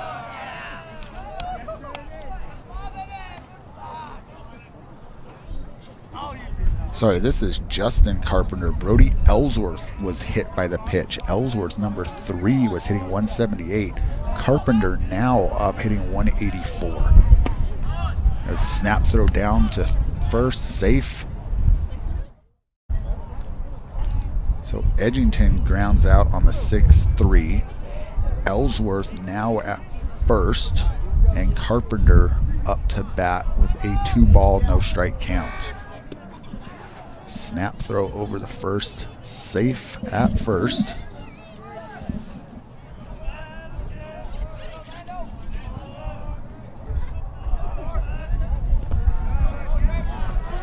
S2: Sorry, this is Justin Carpenter. Brody Ellsworth was hit by the pitch. Ellsworth, number 3, was hitting 178. Carpenter now up hitting 184. A snap throw down to first, safe. So Edgington grounds out on the 6-3. Ellsworth now at first, and Carpenter up to bat with a 2-ball, no strike count. Snap throw over the first, safe at first.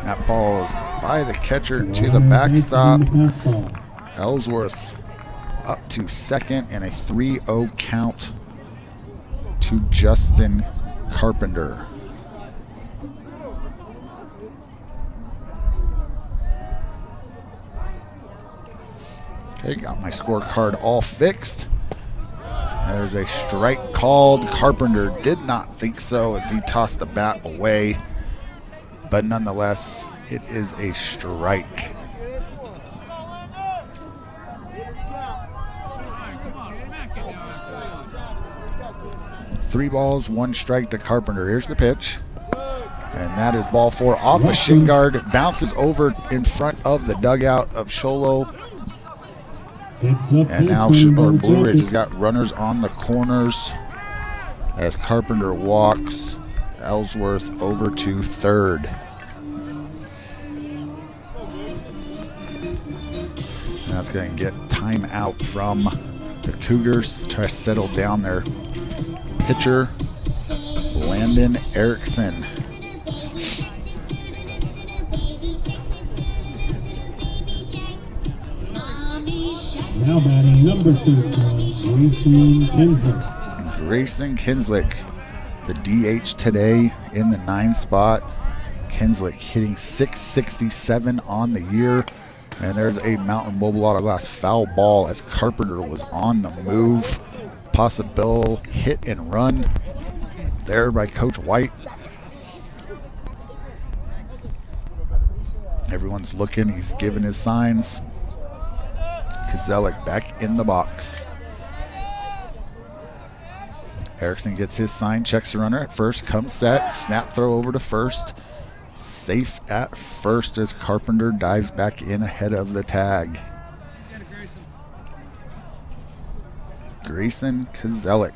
S2: That ball is by the catcher to the backstop. Ellsworth up to second, and a 3-0 count to Justin Carpenter. Okay, got my scorecard all fixed. There's a strike called. Carpenter did not think so as he tossed the bat away, but nonetheless, it is a strike. Three balls, 1 strike to Carpenter. Here's the pitch. And that is ball 4 off a shin guard. Bounces over in front of the dugout of Sholo. And now Blue Ridge has got runners on the corners as Carpenter walks Ellsworth over to third. And that's going to get time out from the Cougars to try to settle down their pitcher, Landon Erickson.
S10: Now batting number 13, Grayson Kinslick.
S2: Grayson Kinslick, the DH today in the 9 spot. Kinslick hitting .667 on the year. And there's a Mountain Mobile Auto Glass foul ball as Carpenter was on the move. Possible hit and run there by Coach White. Everyone's looking, he's giving his signs. Kozelik back in the box. Erickson gets his sign, checks the runner at first, comes set, snap throw over to first. Safe at first as Carpenter dives back in ahead of the tag. Grayson Kozelik.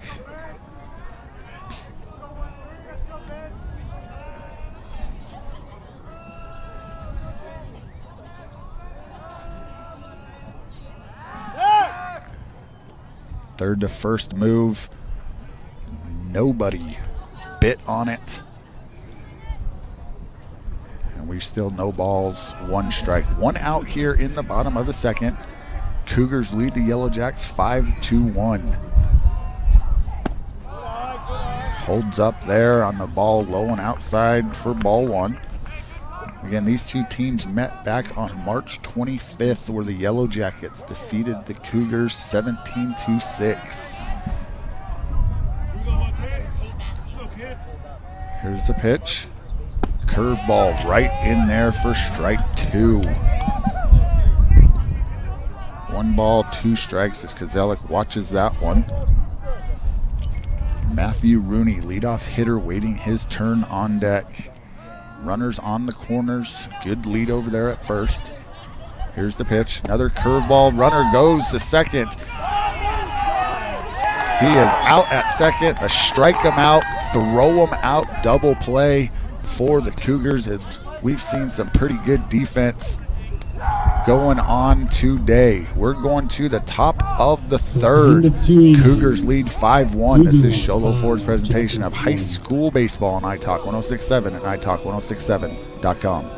S2: Third to first move. Nobody bit on it. And we still no balls, 1 strike. 1 out here in the bottom of the second. Cougars lead the Yellow Jacks 5-1. Holds up there on the ball low and outside for ball 1. Again, these two teams met back on March 25th where the Yellow Jackets defeated the Cougars 17-6. Here's the pitch. Curveball right in there for strike 2. 1 ball, 2 strikes as Kozelik watches that one. Matthew Rooney, leadoff hitter, waiting his turn on deck. Runners on the corners. Good lead over there at first. Here's the pitch. Another curveball. Runner goes to second. He is out at second. A strike him out, throw him out, double play for the Cougars. We've seen some pretty good defense going on today. We're going to the top of the third. Cougars lead 5-1. This is Sholo Ford's presentation of high school baseball on iTalk 1067 and iTalk1067.com.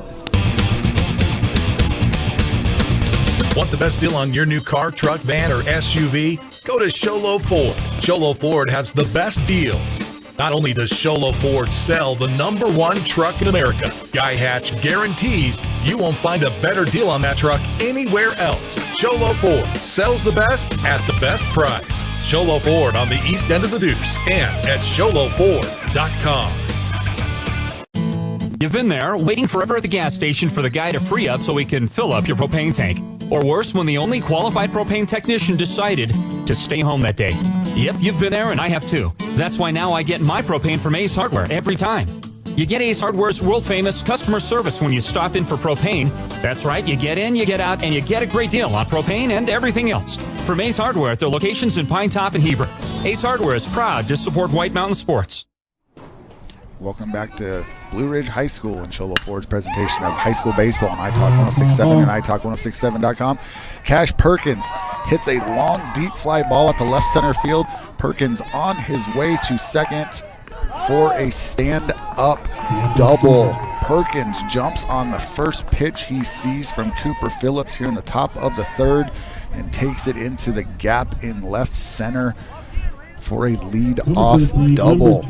S3: Want the best deal on your new car, truck, van, or SUV? Go to Sholo Ford. Sholo Ford has the best deals. Not only does Sholo Ford sell the #1 truck in America, Guy Hatch guarantees you won't find a better deal on that truck anywhere else. Sholo Ford sells the best at the best price. Sholo Ford on the east end of the Deuce and at SholoFord.com.
S4: You've been there, waiting forever at the gas station for the guy to free up so he can fill up your propane tank. Or worse, when the only qualified propane technician decided to stay home that day. Yep, you've been there and I have too. That's why now I get my propane from Ace Hardware every time. You get Ace Hardware's world-famous customer service when you stop in for propane. That's right, you get in, you get out, and you get a great deal on propane and everything else. From Ace Hardware at their locations in Pine Top and Heber. Ace Hardware is proud to support White Mountain Sports.
S2: Welcome back to Blue Ridge High School and Sholo Ford's presentation of high school baseball on iTalk 1067 and iTalk1067.com. Cash Perkins hits a long, deep fly ball at the left center field. Perkins on his way to second for a stand-up double. Perkins jumps on the first pitch he sees from Cooper Phillips here in the top of the third and takes it into the gap in left center for a lead-off double.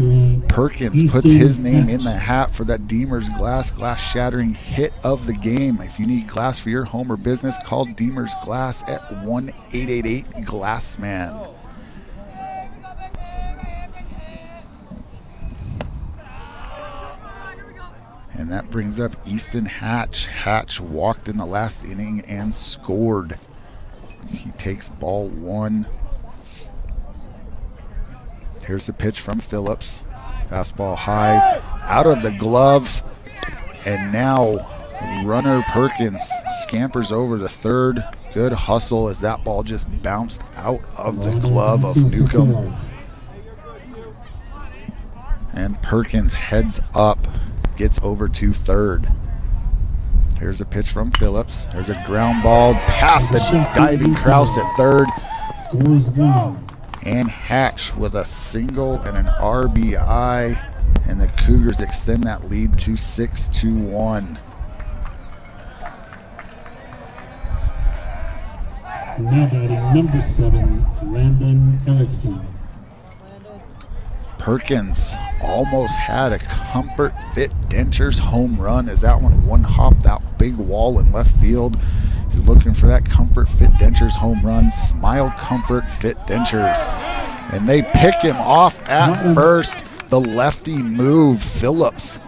S2: Perkins puts his name in the hat for that Deemer's glass-shattering hit of the game. If you need glass for your home or business, call Deemer's Glass at 1-888-GLASSMAN. And that brings up Easton Hatch. Hatch walked in the last inning and scored. He takes ball 1. Here's the pitch from Phillips. Fastball high, out of the glove. And now runner Perkins scampers over the third. Good hustle as that ball just bounced out of the glove of Newcomb. And Perkins heads up, gets over to third. Here's a pitch from Phillips. There's a ground ball past the diving Kraus at third.
S10: Scores 1.
S2: And Hatch with a single and an RBI, and the Cougars extend that lead to 6-1.
S10: Now batting number 7, Landon Erickson.
S2: Perkins almost had a Comfort Fit Dentures home run as that one hopped that big wall in left field. He's looking for that Comfort Fit Dentures home run. Smile Comfort Fit Dentures. And they pick him off at first. The lefty move. Phillips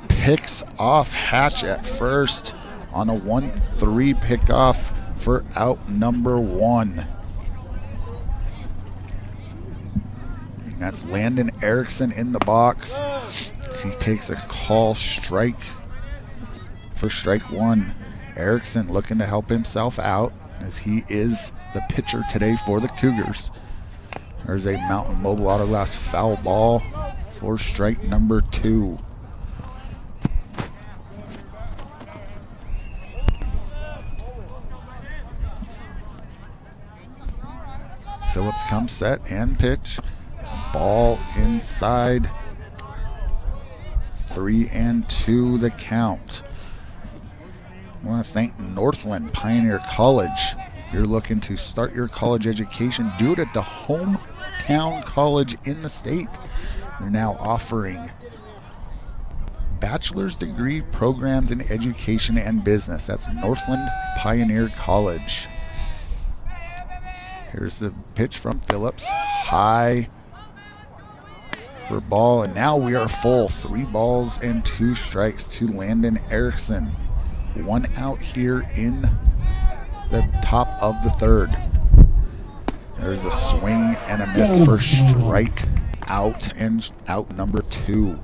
S2: picks off Hatch at first on a 1-3 pickoff for out number 1. And that's Landon Erickson in the box. He takes a call strike for strike 1. Erickson looking to help himself out as he is the pitcher today for the Cougars. There's a Mountain Mobile Auto Glass foul ball for strike number 2. Phillips comes set and pitch. Ball inside. 3-2 the count. I want to thank Northland Pioneer College. If you're looking to start your college education, do it at the hometown college in the state. They're now offering bachelor's degree programs in education and business. That's Northland Pioneer College. Here's the pitch from Phillips. High for ball, and now we are full. 3 balls and 2 strikes to Landon Erickson. 1 out here in the top of the 3rd. There's a swing and a miss for strike out, and out number 2.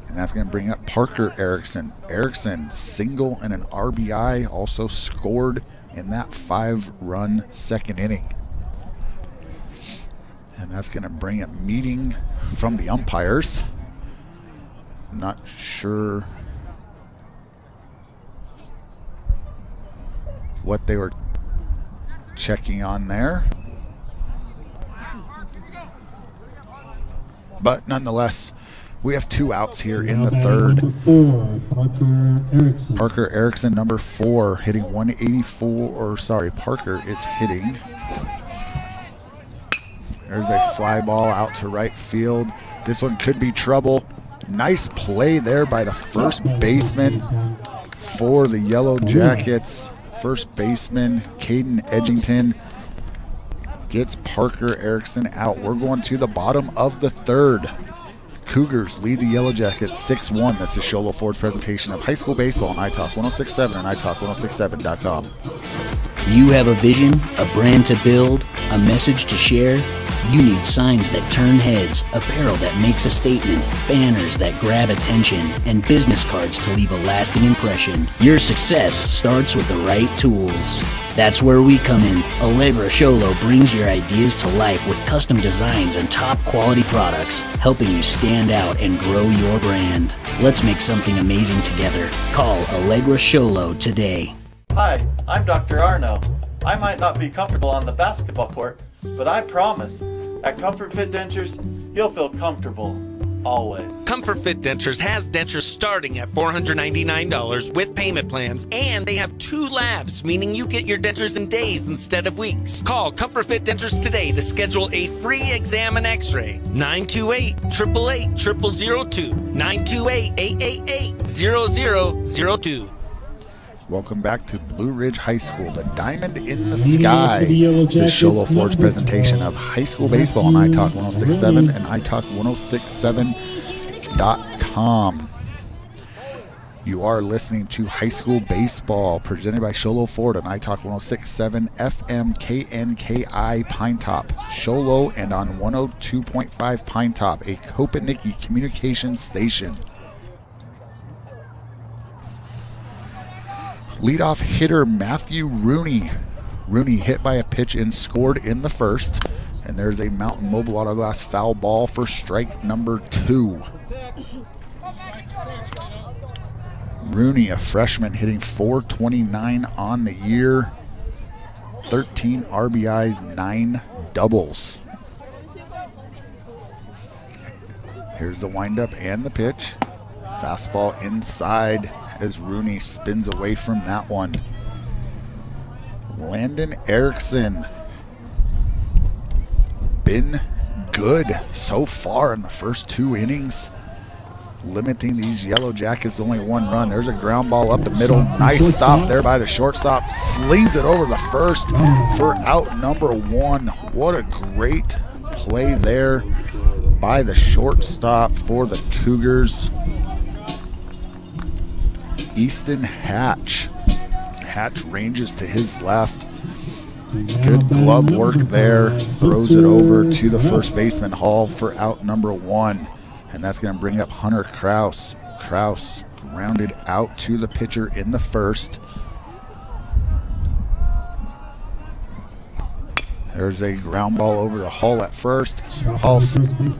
S2: And that's going to bring up Parker Erickson. Erickson, single and an RBI, also scored in that 5-run second inning. And that's going to bring a meeting from the umpires. Not sure what they were checking on there. But nonetheless, we have 2 outs here in the 3rd. Parker Erickson, number 4, hitting 184, or sorry, Parker is hitting. There's a fly ball out to right field. This one could be trouble. Nice play there by the first baseman for the Yellow Jackets. First baseman, Caden Edgington, gets Parker Erickson out. We're going to the bottom of the 3rd. Cougars lead the Yellow Jackets 6-1. This is Sholo Ford's presentation of high school baseball on iTalk 1067 and iTalk1067.com.
S5: You have a vision, a brand to build, a message to share. You need signs that turn heads, apparel that makes a statement, banners that grab attention, and business cards to leave a lasting impression. Your success starts with the right tools. That's where we come in. Allegra Sholo brings your ideas to life with custom designs and top quality products, helping you stand out and grow your brand. Let's make something amazing together. Call Allegra Sholo today.
S6: Hi, I'm Dr. Arno. I might not be comfortable on the basketball court, but I promise, at Comfort Fit Dentures, you'll feel comfortable, always.
S7: Comfort Fit Dentures has dentures starting at $499 with payment plans, and they have 2 labs, meaning you get your dentures in days instead of weeks. Call Comfort Fit Dentures today to schedule a free exam and x-ray. 928-888-0002. 928-888-0002.
S2: Welcome back to Blue Ridge High School, the diamond in the sky. This is Sholo Ford's presentation of high school baseball on iTalk 1067 and iTalk1067.com. You are listening to High School Baseball presented by Sholo Ford on iTalk 1067 FM KNKI Pine Top, Sholo, and on 102.5 Pine Top, a Kopaniki communications station. Leadoff hitter Matthew Rooney. Rooney hit by a pitch and scored in the 1st. And there's a Mountain Mobile Auto Glass foul ball for strike number 2. Rooney, a freshman, hitting .429 on the year. 13 RBIs, 9 doubles. Here's the windup and the pitch. Fastball inside as Rooney spins away from that one. Landon Erickson, been good so far in the first 2 innings, limiting these Yellow Jackets to only 1 run. There's a ground ball up the middle. Nice stop there by the shortstop. Slings it over the first for out number 1. What a great play there by the shortstop for the Cougars. Easton Hatch. Hatch ranges to his left. Good glove work there. Throws it over to the first baseman, Hall, for out number 1. And that's going to bring up Hunter Kraus. Kraus grounded out to the pitcher in the 1st. There's a ground ball over to Hall at first. Hall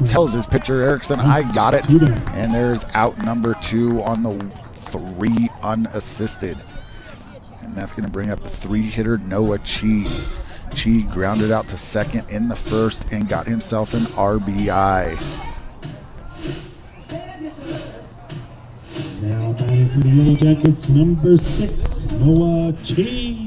S2: tells his pitcher, Erickson, I got it. And there's out number 2 on the 3 unassisted. And that's going to bring up the 3-hitter Noah Chi. Chi grounded out to second in the 1st and got himself an RBI.
S10: Now batting for the Yellow Jackets, number 6, Noah Chi.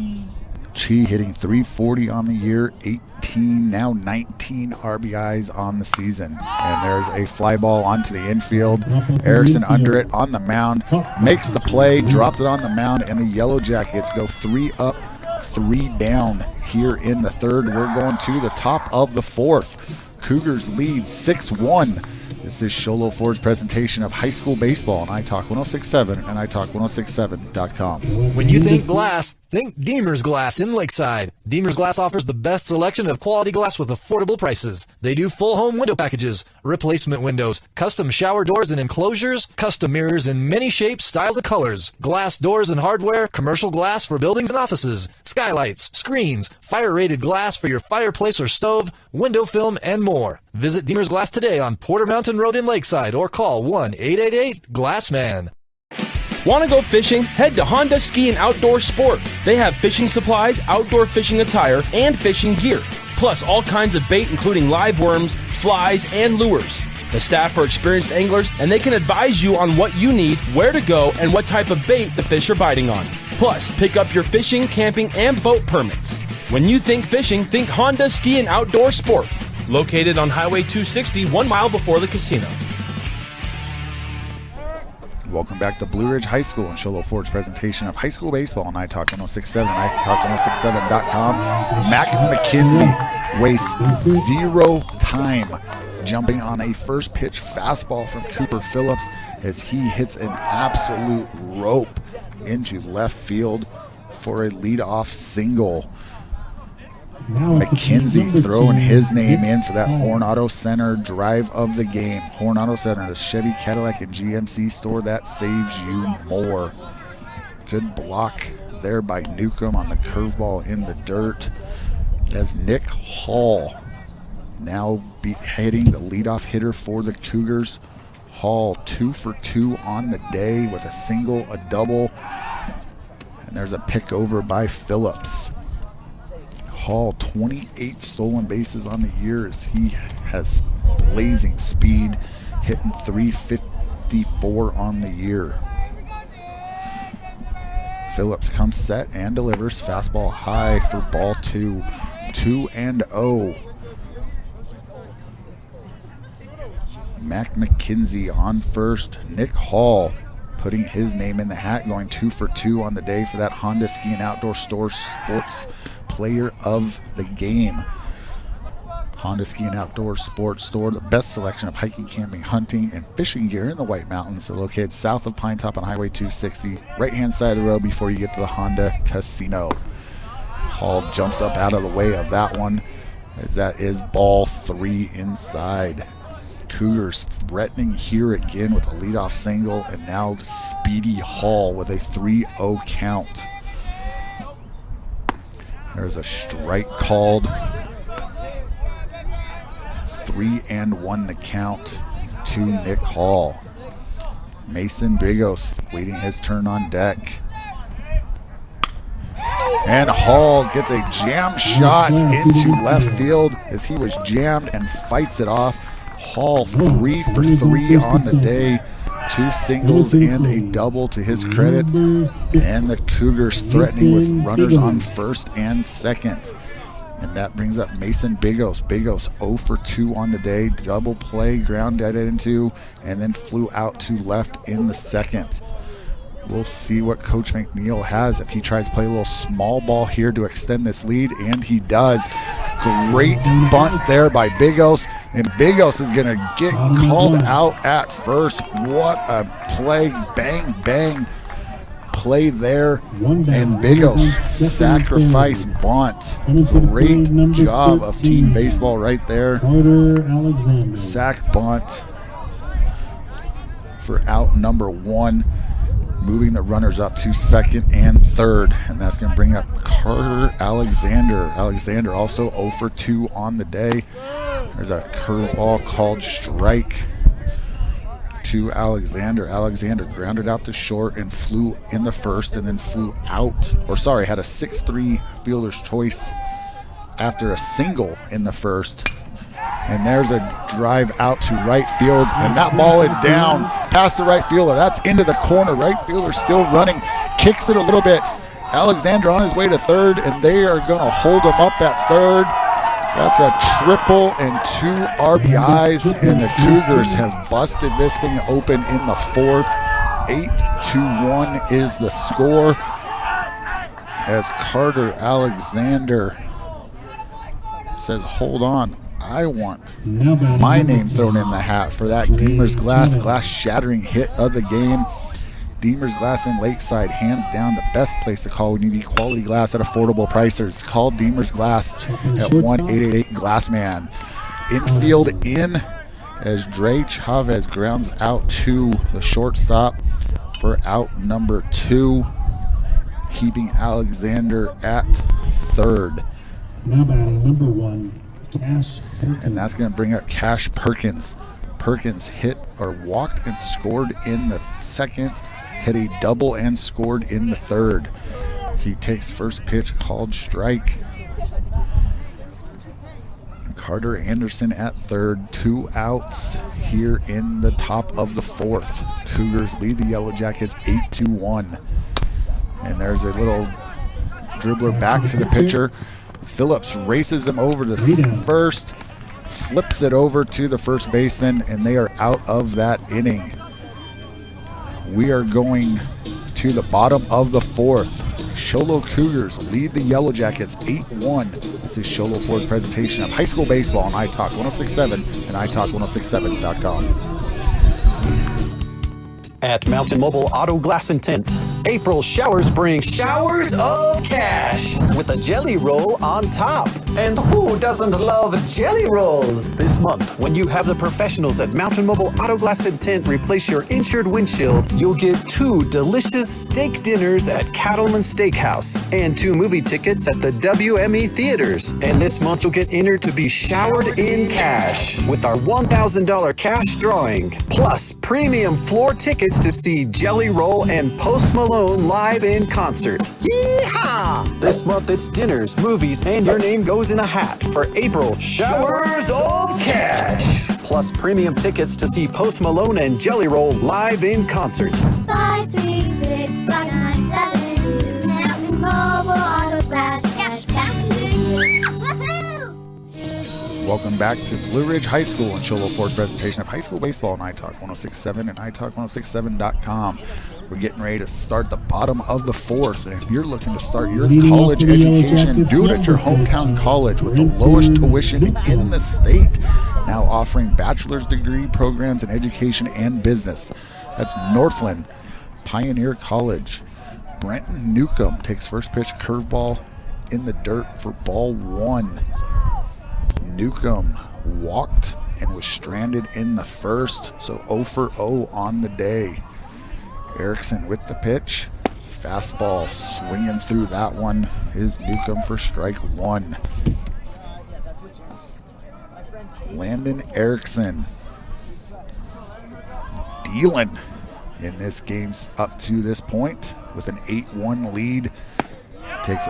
S2: Chi hitting .340 on the year, 18, now 19 RBIs on the season. And there's a fly ball onto the infield. Erickson under it on the mound, makes the play, drops it on the mound, and the Yellow Jackets go 3 up 3 down here in the third. We're going to the top of the fourth. Cougars lead 6-1. This is Show Low Ford's presentation of high school baseball on iTalk 106.7 and iTalk106.7.com.
S8: When you think glass, think Deemer's Glass in Lakeside. Deemer's Glass offers the best selection of quality glass with affordable prices. They do full home window packages, replacement windows, custom shower doors and enclosures, custom mirrors in many shapes, styles, and colors, glass doors and hardware, commercial glass for buildings and offices, skylights, screens, fire-rated glass for your fireplace or stove, window film, and more. Visit Deemer's Glass today on Porter Mountain Road in Lakeside or call 1-888-GLASSMAN.
S9: Want to go fishing? Head to Honda Ski and Outdoor Sport. They have fishing supplies, outdoor fishing attire, and fishing gear. Plus all kinds of bait including live worms, flies, and lures. The staff are experienced anglers and they can advise you on what you need, where to go, and what type of bait the fish are biting on. Plus, pick up your fishing, camping, and boat permits. When you think fishing, think Honda Ski and Outdoor Sport. Located on Highway 260, 1 mile before the casino.
S2: Welcome back to Blue Ridge High School and Show Low Ford's presentation of high school baseball on iTalk 106.7 and iTalk106.7.com. Mac McKenzie wastes 0 time jumping on a first pitch fastball from Cooper Phillips as he hits an absolute rope into left field for a leadoff single. McKenzie throwing his name in for that Horn Auto Center drive of the game. Horn Auto Center, the Chevy, Cadillac, and GMC store that saves you more. Good block there by Newcomb on the curveball in the dirt as Nick Hall now hitting the leadoff hitter for the Cougars. Hall 2 for 2 on the day with a single, a double, and there's a pick over by Phillips. Hall 28 stolen bases on the year as he has blazing speed, hitting 354 on the year. Phillips comes set and delivers fastball high for ball 2, 2-0. Mac McKenzie on first. Nick Hall putting his name in the hat, going 2 for 2 on the day for that Honda Ski and Outdoor Store Sports Player of the Game. Honda Ski and Outdoor Sports Store, the best selection of hiking, camping, hunting, and fishing gear in the White Mountains. They're located south of Pine Top on Highway 260, right-hand side of the road before you get to the Honda Casino. Hall jumps up out of the way of that one as that is ball 3 inside. Cougars threatening here again with a leadoff single, and now Speedy Hall with a 3-0 count. There's a strike called. 3-1 the count to Nick Hall. Mason Bigos waiting his turn on deck. And Hall gets a jam shot into left field as he was jammed and fights it off. Hall 3 for 3 on the day. 2 singles and a double to his credit. And the Cougars threatening with runners on first and second. And that brings up Mason Bigos. Bigos 0 for 2 on the day. Double play, grounded into, and then flew out to left in the second. We'll see what Coach McNeil has if he tries to play a little small ball here to extend this lead, and he does. Great bunt there by Bigos, and Bigos is going to get called out at first. What a play, bang, bang play there, and Bigos sacrifice bunt. Great job of team baseball right there. Sack bunt for out number 1. Moving the runners up to second and third, and that's going to bring up Carter Alexander. Alexander also 0 for 2 on the day. There's a curveball called strike to Alexander. Alexander grounded out to short and flew in the first, and then flew out, had a 6-3 fielder's choice after a single in the first. And there's a drive out to right field, and that ball is down past the right fielder. That's into the corner. Right fielder still running, kicks it a little bit. Alexander on his way to third, and they are going to hold him up at third. That's a triple and 2 RBIs, and the Cougars have busted this thing open in the fourth. 8-1 is the score. as Carter Alexander says, hold on, I want my name thrown in the hat for that Deemer's Glass shattering hit of the game. Deemer's Glass in Lakeside, hands down the best place to call when you need quality glass at affordable prices. Call Deemer's Glass at 1-888-GLASSMAN. Infield in as Dre Chavez grounds out to the shortstop for out number 2, keeping Alexander at third.
S10: Now batting number 1, Cash Perkins.
S2: And that's going to bring up Cash Perkins. Perkins hit or walked and scored in the second, hit a double and scored in the third. He takes first pitch, called strike. Carter Anderson at third, 2 outs here in the top of the fourth. Cougars lead the Yellow Jackets 8-1. And there's a little dribbler back to the pitcher. Phillips races him over to first, flips it over to the first baseman, and they are out of that inning. We are going to the bottom of the fourth. Show Low Cougars lead the Yellow Jackets 8-1. This is Show Low Ford presentation of high school baseball on iTalk 106.7 and iTalk106.7.com.
S11: At Mountain Mobile Auto Glass and Tint, April showers bring showers of cash with a jelly roll on top. And who doesn't love jelly rolls? This month, when you have the professionals at Mountain Mobile Auto Glass and Tint replace your insured windshield, you'll get 2 delicious steak dinners at Cattleman Steakhouse and 2 movie tickets at the WME Theaters. And this month, you'll get entered to be showered in cash with our $1,000 cash drawing, plus premium floor tickets to see Jelly Roll and Post Malone live in concert. Yeehaw! This month it's dinners, movies, and your name goes in a hat for April Showers of Cash. Plus premium tickets to see Post Malone and Jelly Roll live in concert.
S12: 536-5972. Mountain Mobile Auto Glass Cash back to you. Woohoo!
S2: Welcome back to Blue Ridge High School and Show Low Ford's presentation of high school baseball on iTalk 106.7 and iTalk106.7.com. We're getting ready to start the bottom of the fourth, and if you're looking to start your college education, do it at your hometown college with the lowest tuition in the state. Now offering bachelor's degree programs in education and business. That's Northland Pioneer College. Brenton Newcomb takes first pitch, curveball in the dirt for ball 1. Newcomb walked and was stranded in the first, so 0 for 0 on the day. Erickson with the pitch. Fastball swinging through that one is Newcomb for strike 1. Landon Erickson dealing in this game up to this point with an 8-1 lead. Takes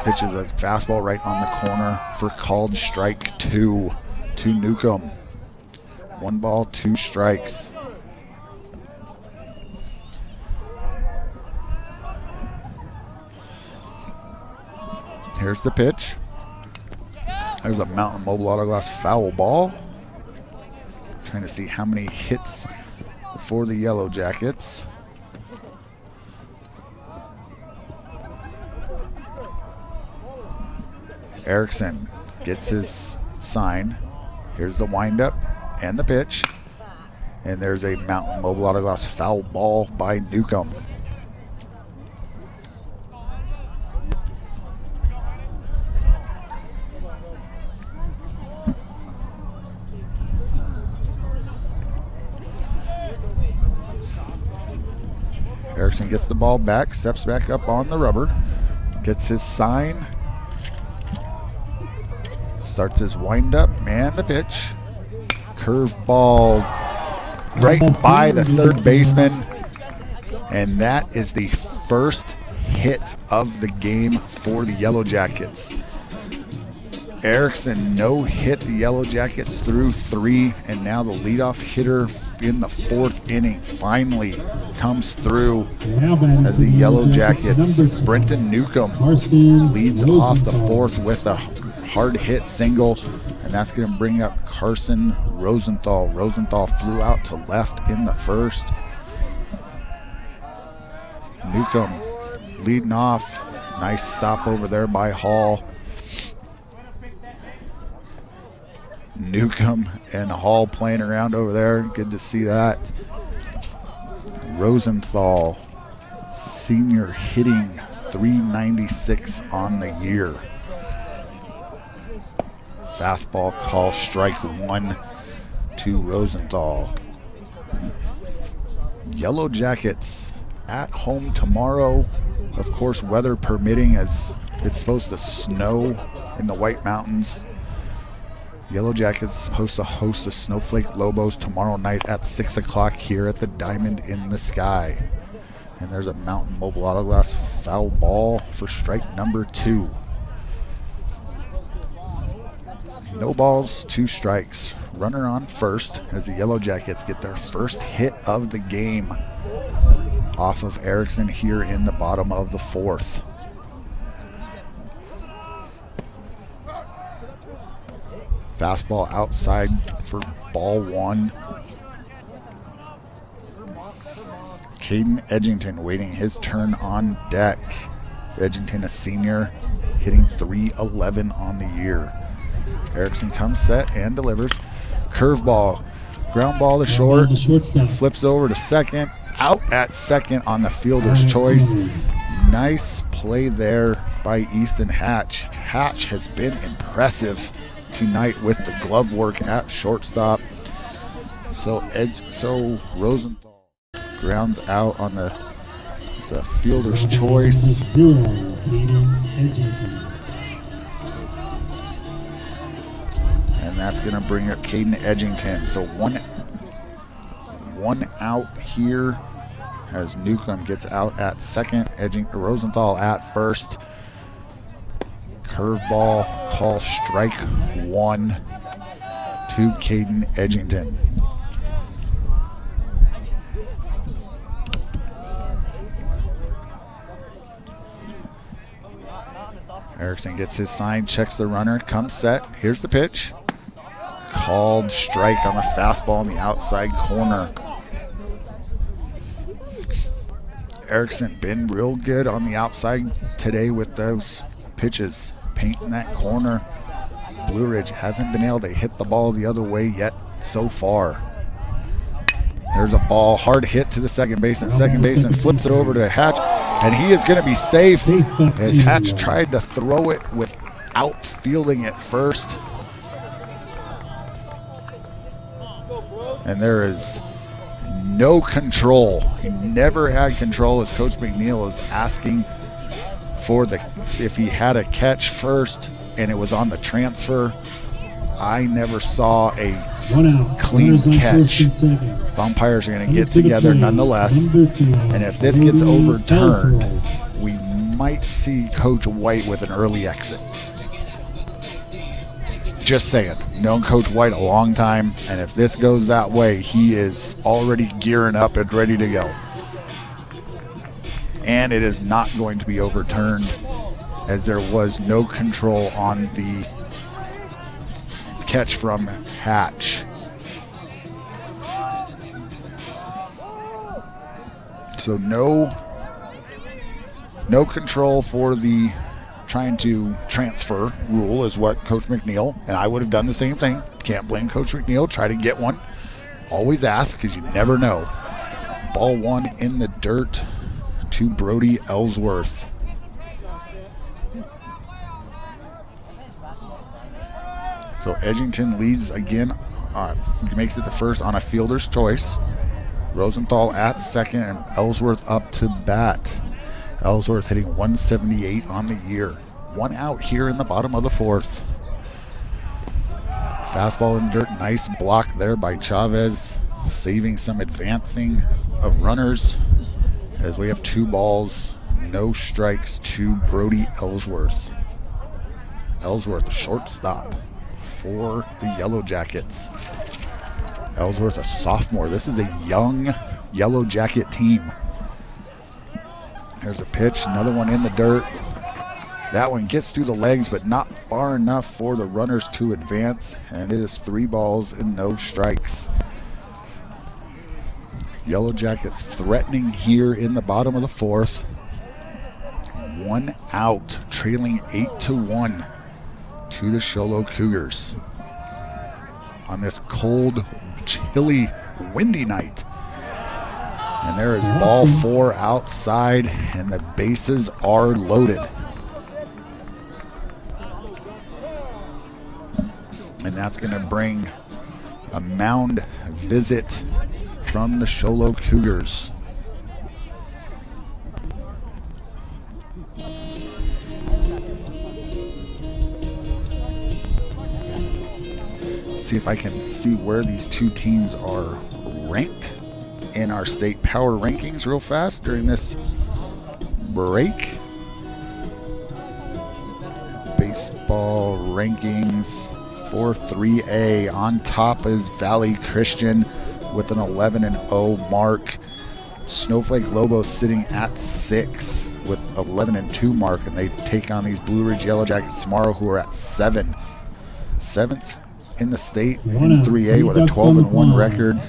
S2: pitches a fastball right on the corner for called strike 2 to Newcomb. 1 ball, 2 strikes. Here's the pitch. There's a Mountain Mobile Auto Glass foul ball. Trying to see how many hits for the Yellow Jackets. Erickson gets his sign. Here's the windup and the pitch. And there's a Mountain Mobile Auto Glass foul ball by Newcomb. Erickson gets the ball back, steps back up on the rubber, gets his sign, starts his windup and the pitch. Curveball right by the third baseman, and that is the first hit of the game for the Yellow Jackets. Erickson no-hit the Yellow Jackets through 3, and now the leadoff hitter in the 4th inning finally comes through as the Yellow Jackets. Brenton Newcomb leads off the 4th with a hard hit single, and that's going to bring up Carson Rosenthal. Rosenthal flew out to left in the 1st. Newcomb leading off Nice stop over there by Hall. Newcomb and Hall playing around over there. Good to see that. Rosenthal, senior, hitting .396 on the year. Fastball call, strike one to Rosenthal. Yellow Jackets at home tomorrow. Of course, weather permitting, as it's supposed to snow in the White Mountains. Yellow Jackets supposed to host the Snowflake Lobos tomorrow night at 6 o'clock here at the Diamond in the Sky. And there's a Mountain Mobile Auto Glass foul ball for strike number 2. No balls, 2 strikes. Runner on first as the Yellow Jackets get their first hit of the game off of Erickson here in the bottom of the 4th. Fastball outside for ball 1. Caden Edgington waiting his turn on deck. Edgington, a senior, hitting .311 on the year. Erickson comes set and delivers. Curveball, ground ball to short, flips over to second, out at second on the fielder's choice. Nice play there by Easton Hatch. Hatch has been impressive tonight with the glove work at shortstop. So Rosenthal grounds out on the fielder's choice. And that's going to bring up Caden Edgington. So one out here as Newcomb gets out at second. Rosenthal at first. Curveball, call, strike 1 to Caden Edgington. Erickson gets his sign, checks the runner, comes set. Here's the pitch. Called strike on the fastball in the outside corner. Erickson been real good on the outside today with those pitches, painting that corner. Blue Ridge hasn't been able to hit the ball the other way yet so far. There's a ball, hard hit to the second baseman. Second baseman flips it over to Hatch, and he is going to be safe as Hatch tried to throw it without fielding it first. And there is no control. He never had control as Coach McNeil is asking for if he had a catch first and it was on the transfer. I never saw a clean catch. Umpires are going to get together nonetheless. And if this gets overturned, we might see Coach White with an early exit. Just saying. Known Coach White a long time, and if this goes that way, he is already gearing up and ready to go. And it is not going to be overturned, as there was no control on the catch from Hatch. So no control for the trying to transfer rule is what Coach McNeil, and I would have done the same thing. Can't blame Coach McNeil. Try to get one. Always ask, because you never know. Ball 1 in the dirt to Brody Ellsworth. So Edgington leads again, makes it to first on a fielder's choice. Rosenthal at second and Ellsworth up to bat. Ellsworth hitting .178 on the year. 1 out here in the bottom of the 4th. Fastball in the dirt. Nice block there by Chavez, saving some advancing of runners as we have 2 balls, no strikes to Brody Ellsworth. Ellsworth, shortstop for the Yellow Jackets. Ellsworth, a sophomore. This is a young Yellow Jacket team. There's a pitch, another one in the dirt. That one gets through the legs, but not far enough for the runners to advance, and it is 3 balls and no strikes. Yellow Jackets threatening here in the bottom of the 4th. 1 out, trailing 8-1 to the Show Low Cougars on this cold, chilly, windy night. And there is ball 4 outside, and the bases are loaded. And that's going to bring a mound visit from the Show Low Cougars. See if I can see where these two teams are ranked in our state power rankings real fast during this break. Baseball rankings for 3A. On top is Valley Christian with an 11-0 mark. Snowflake Lobos sitting at 6 with 11-2 mark, and they take on these Blue Ridge Yellow Jackets tomorrow, who are at 7th in the state in 3A with a 12-1 record.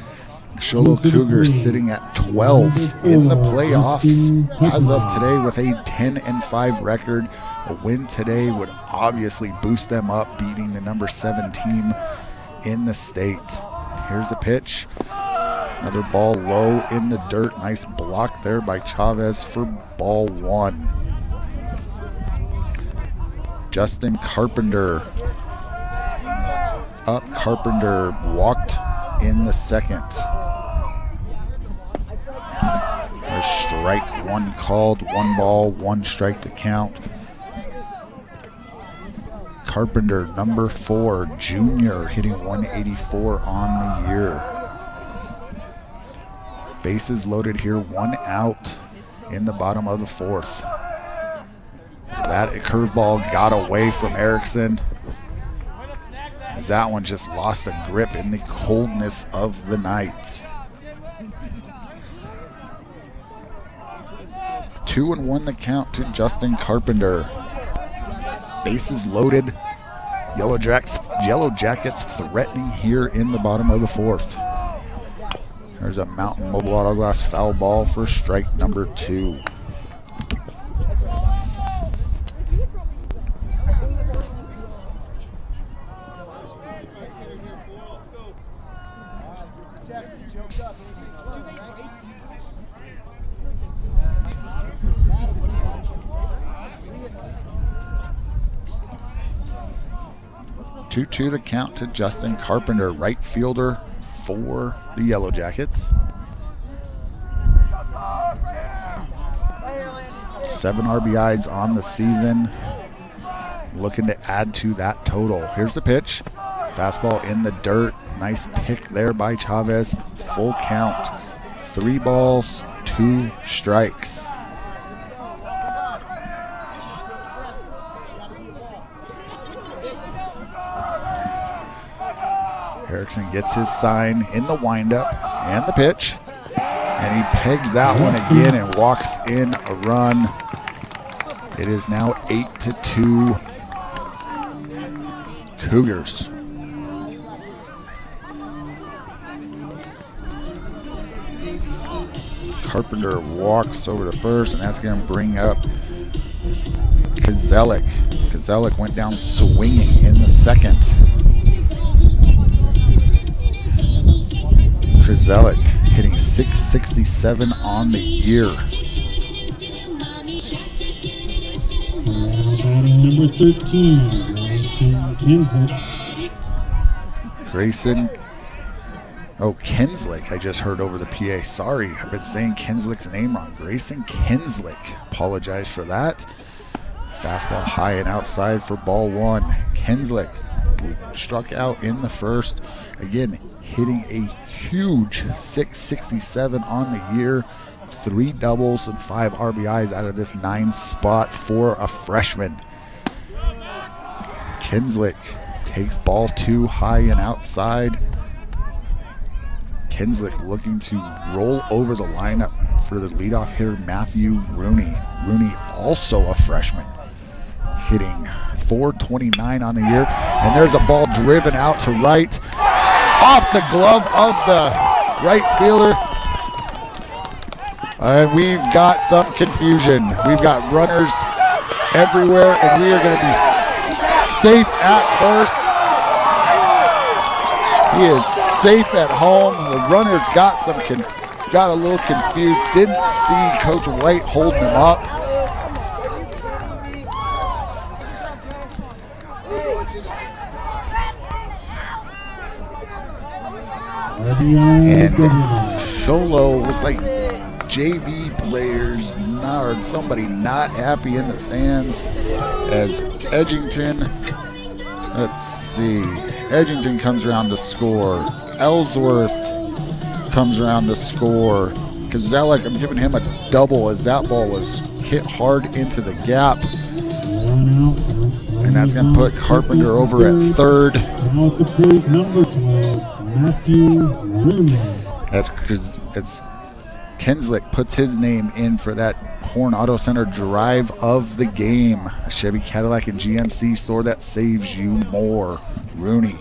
S2: Show Low Cougars sitting at 12 in the playoffs as of today with a 10-5 record. A win today would obviously boost them up, beating the number 7 team in the state. Here's the pitch. Another ball low in the dirt. Nice block there by Chavez for ball 1. Justin Carpenter. Up Carpenter, walked in the second. There's strike 1 called. 1 ball, 1 strike to count. Carpenter, number 4, junior, hitting 184 on the year. Bases loaded here, 1 out in the bottom of the 4th. That curveball got away from Erickson, as that one just lost a grip in the coldness of the night. 2-1 the count to Justin Carpenter. Bases loaded. Yellow Jackets threatening here in the bottom of the 4th. There's a Mountain Mobile Auto Glass foul ball for strike number 2. Two the count to Justin Carpenter, right fielder for the Yellow Jackets. 7 RBIs on the season, looking to add to that total. Here's the pitch. Fastball in the dirt. Nice pick there by Chavez. Full count. 3 balls, 2 strikes. Erickson gets his sign in the windup and the pitch, and he pegs that one again and walks in a run. It is now 8-2 Cougars. Carpenter walks over to first, and that's going to bring up Kozelik. Kozelik went down swinging in the second. Kozelik hitting .667 on the year.
S10: Batting number 13,
S2: Grayson Kenslick, I just heard over the PA. Sorry, I've been saying Kenslick's name wrong. Grayson Kenslick. Apologize for that. Fastball high and outside for ball 1. Kenslick struck out in the first. Again, hitting a huge .667 on the year. 3 doubles and 5 RBIs out of this 9 spot for a freshman. Kenslick takes ball 2 high and outside. Kenslick looking to roll over the lineup for the leadoff hitter, Matthew Rooney. Rooney, also a freshman, hitting .429 on the year. And there's a ball driven out to right, off the glove of the right fielder. And we've got some confusion. We've got runners everywhere, and we are going to be safe at first. He is safe at home. The runners got a little confused. Didn't see Coach White holding him up. And Sholo was like JV players or somebody not happy in the stands as Edgington, let's see, Edgington comes around to score. Ellsworth comes around to score. Kazalek, I'm giving him a double as that ball was hit hard into the gap. And that's going to put Carpenter over at third.
S10: Now at the plate, number 12, Matthew Rooney.
S2: As Kenslick puts his name in for that Horn Auto Center drive of the game. A Chevy Cadillac and GMC store that saves you more. Rooney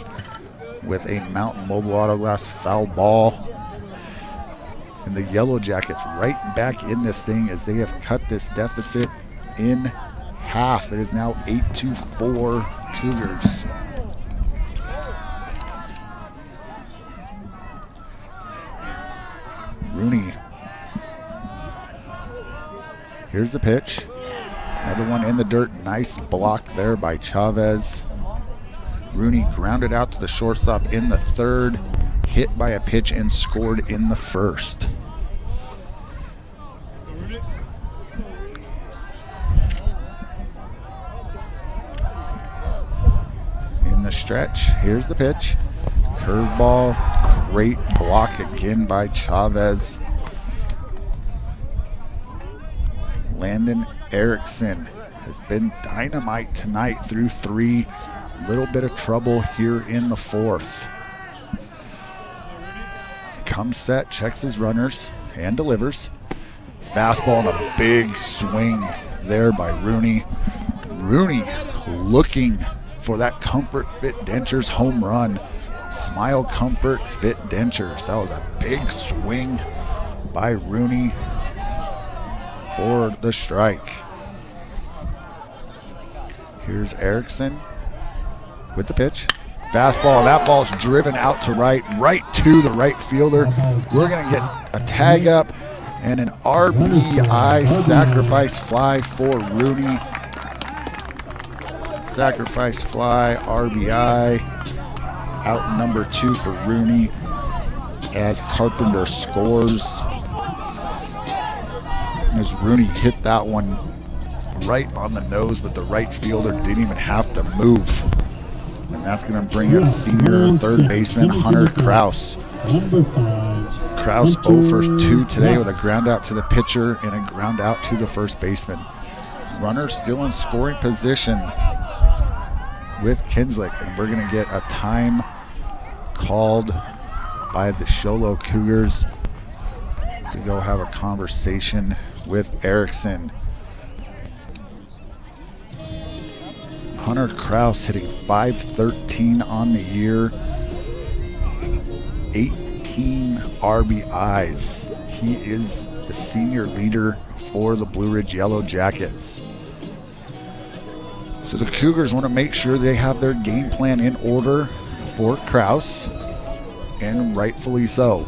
S2: with a Mountain Mobile Auto Glass foul ball. And the Yellow Jackets right back in this thing as they have cut this deficit in half. It is now 8-4 Cougars. Rooney. Here's the pitch. Another one in the dirt. Nice block there by Chavez. Rooney grounded out to the shortstop in the third. Hit by a pitch and scored in the first. In the stretch, here's the pitch. Curveball. Great block again by Chavez. Landon Erickson has been dynamite tonight through three. Little bit of trouble here in the fourth. Comes set, checks his runners, and delivers. Fastball and a big swing there by Rooney. Rooney looking for that Comfort Fit Dentures home run. Smile Comfort Fit Dentures. That was a big swing by Rooney for the strike. Here's Erickson with the pitch. Fastball. That ball's driven out to right to the right fielder. We're going to get a tag up and an RBI sacrifice fly for Rooney. Sacrifice fly, RBI. Out number 2 for Rooney as Carpenter scores. As Rooney hit that one right on the nose, but the right fielder didn't even have to move. And that's going to bring up senior third baseman Hunter Kraus. Kraus 0 for 2 today with a ground out to the pitcher and a ground out to the first baseman. Runner still in scoring position with Kinslick, and we're going to get a time called by the Sholo Cougars to go have a conversation with Erickson. Hunter Kraus hitting .513 on the year, 18 RBIs. He is the senior leader for the Blue Ridge Yellow Jackets. So the Cougars want to make sure they have their game plan in order for Kraus, and rightfully so.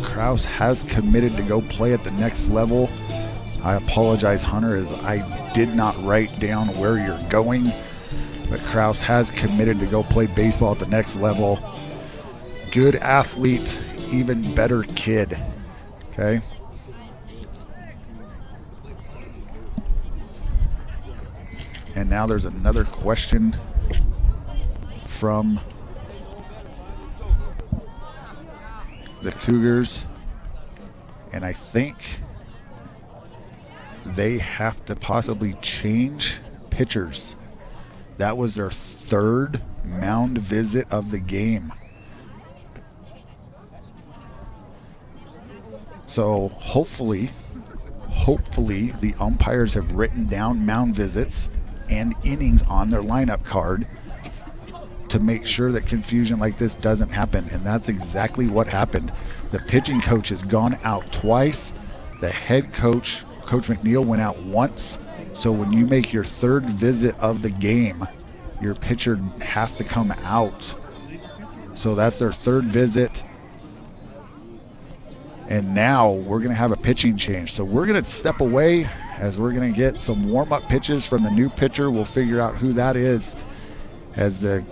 S2: Kraus has committed to go play at the next level. I apologize, Hunter, as I did not write down where you're going, but Kraus has committed to go play baseball at the next level. Good athlete, even better kid. Okay. And now there's another question from the Cougars, and I think they have to possibly change pitchers. That was their third mound visit of the game. So hopefully the umpires have written down mound visits and innings on their lineup card to make sure that confusion like this doesn't happen. And that's exactly what happened. The pitching coach has gone out twice. The head coach, Coach McNeil, went out once. So when you make your third visit of the game, your pitcher has to come out. So that's their third visit. And now we're going to have a pitching change. So we're going to step away as we're going to get some warm-up pitches from the new pitcher. We'll figure out who that is as the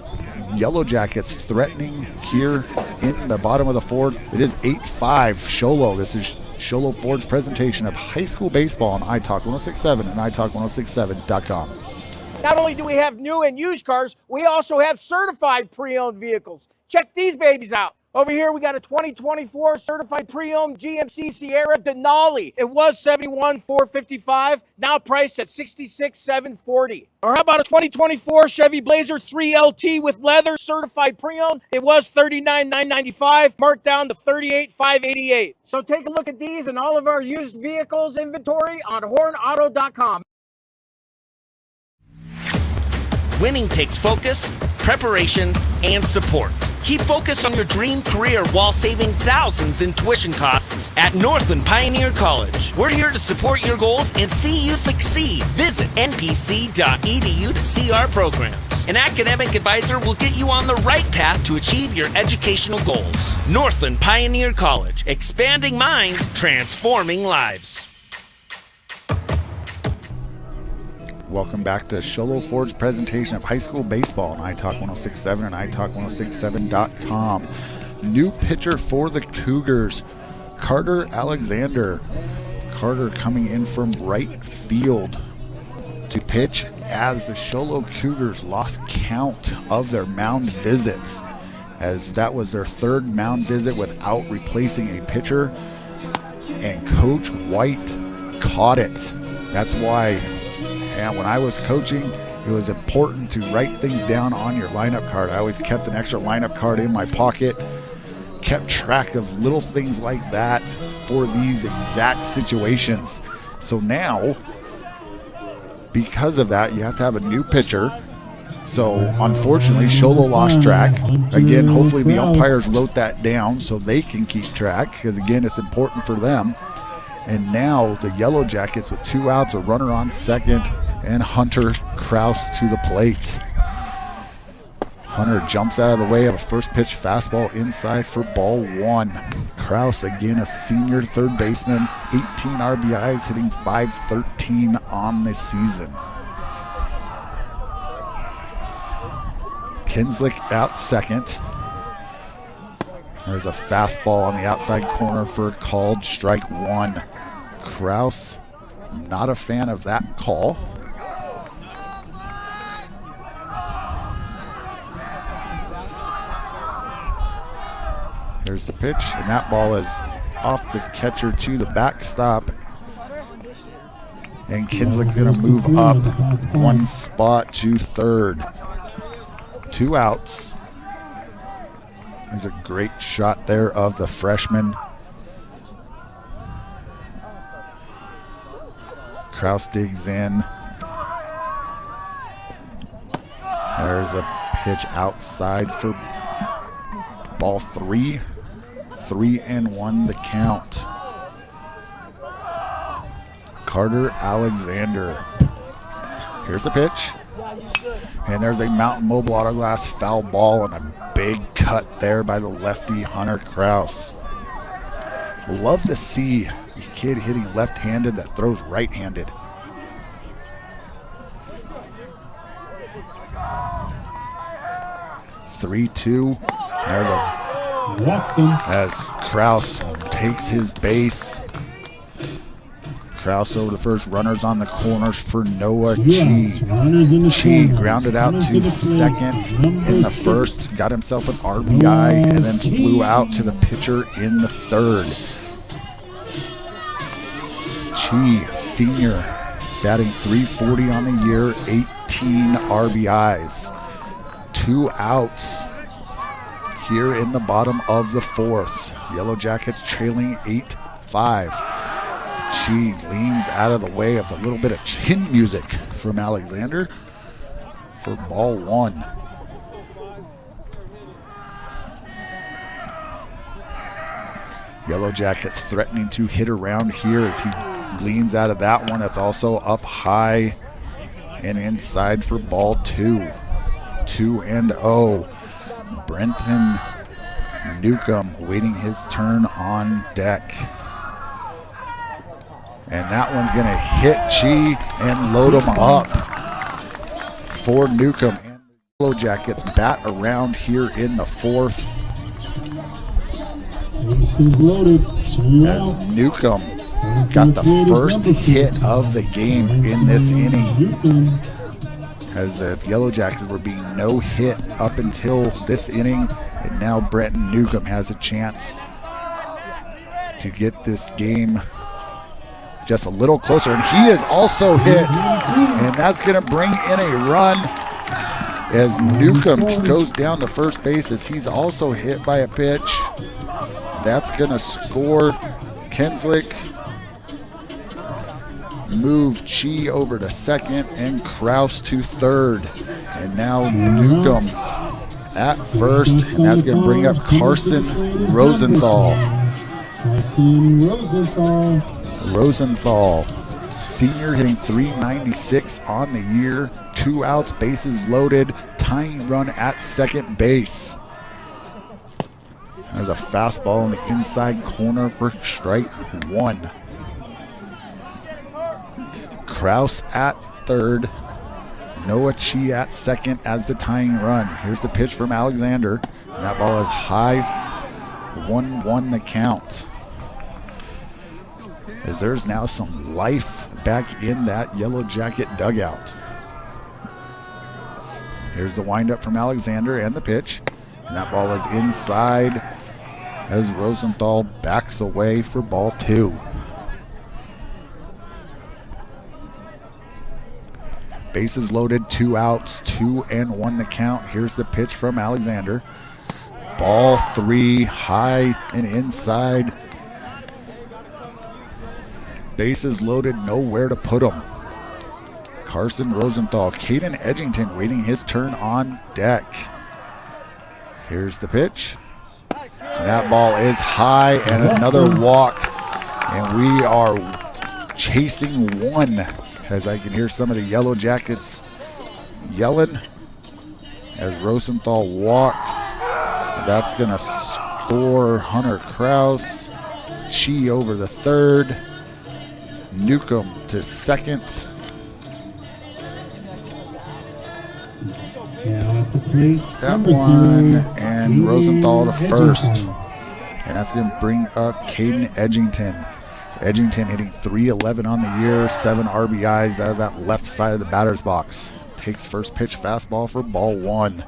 S2: Yellow Jackets threatening here in the bottom of the fourth. It is 8-5 Sholo. This is Sholo Ford's presentation of high school baseball on iTalk 106.7 and iTalk106.7.com.
S13: Not only do we have new and used cars, we also have certified pre-owned vehicles. Check these babies out. Over here, we got a 2024 certified pre-owned GMC Sierra Denali. It was $71,455, now priced at $66,740. Or how about a 2024 Chevy Blazer 3LT with leather certified pre-owned? It was $39,995, marked down to $38,588. So take a look at these and all of our used vehicles inventory on hornauto.com.
S7: Winning takes focus, preparation, and support. Keep focused on your dream career while saving thousands in tuition costs at Northland Pioneer College. We're here to support your goals and see you succeed. Visit npc.edu to see our programs. An academic advisor will get you on the right path to achieve your educational goals. Northland Pioneer College, expanding minds, transforming lives.
S2: Welcome back to Sholo Ford's presentation of high school baseball on iTalk 106.7 and iTalk106.7.com. New pitcher for the Cougars, Carter Alexander. Carter coming in from right field to pitch as the Sholo Cougars lost count of their mound visits, as that was their third mound visit without replacing a pitcher, and Coach White caught it. That's why. And when I was coaching, it was important to write things down on your lineup card. I always kept an extra lineup card in my pocket, kept track of little things like that for these exact situations. So now, because of that, you have to have a new pitcher. So unfortunately, Sholo lost track. Again, hopefully the umpires wrote that down so they can keep track, because again, it's important for them. And now the Yellow Jackets with 2 outs, a runner on second, and Hunter Kraus to the plate. Hunter jumps out of the way of a first pitch fastball inside for ball one. Kraus, again a senior third baseman, 18 RBIs, hitting .513 on the season. Kinslick out second. There's a fastball on the outside corner for a called strike one. Kraus, not a fan of that call. There's the pitch, and that ball is off the catcher to the backstop. And Kinslick's going to move up one spot to third. 2 outs. There's a great shot there of the freshman. Kraus digs in. There's a pitch outside for ball 3. 3-1 the count. Carter Alexander. Here's the pitch. And there's a Mountain Mobile Autoglass foul ball and a big cut there by the lefty Hunter Kraus. Love to see a kid hitting left-handed that throws right-handed. (3-2). There's a as Kraus takes his base. Kraus over the first, runners on the corners for Noah Chi. Chi grounded out to second in the first, got himself an RBI, and then flew out to the pitcher in the third. Chi, senior, batting .340 on the year, 18 RBIs. 2 outs here in the bottom of the fourth. Yellow Jackets trailing 8-5. Chi leans out of the way of the little bit of chin music from Alexander for ball one. Yellow Jackets threatening to hit around here as he gleans out of that one. That's also up high and inside for ball 2. 2-0. Brenton Newcomb waiting his turn on deck. And that one's going to hit Chi and load him up for Newcomb. And the Yellow Jackets bat around here in the 4th.
S10: Bases loaded. 2
S2: As
S10: outs.
S2: Newcomb got the first hit of the game in this inning. As the Yellow Jackets were being no hit up until this inning. And now Brenton Newcomb has a chance to get this game just a little closer. And he is also hit. And that's going to bring in a run as Newcomb goes down to first base as he's also hit by a pitch. That's going to score Kenslick. Move Chi over to second and Kraus to third. And now Newcomb at first. And that's going to bring up Carson Rosenthal.
S10: Carson Rosenthal.
S2: Rosenthal, senior, hitting .396 on the year. 2 outs, bases loaded, tying run at second base. There's a fastball in the inside corner for strike 1. Kraus at third. Noah Chi at second as the tying run. Here's the pitch from Alexander. And that ball is high. 1-1 the count. As there's now some life back in that Yellow Jacket dugout. Here's the windup from Alexander and the pitch. And that ball is inside as Rosenthal backs away for ball 2. Bases loaded, 2 outs, 2-1 the count. Here's the pitch from Alexander. Ball 3, high and inside. Bases loaded, nowhere to put them. Carson Rosenthal, Caden Edgington waiting his turn on deck. Here's the pitch. That ball is high and another walk. And we are chasing 1 as I can hear some of the Yellow Jackets yelling as Rosenthal walks. That's going to score Hunter Kraus. Chi over the third. Newcomb to second. That one, and Rosenthal to first. And that's going to bring up Caden Edgington. Edgington hitting .311 on the year, 7 RBIs out of that left side of the batter's box. Takes first pitch fastball for ball 1.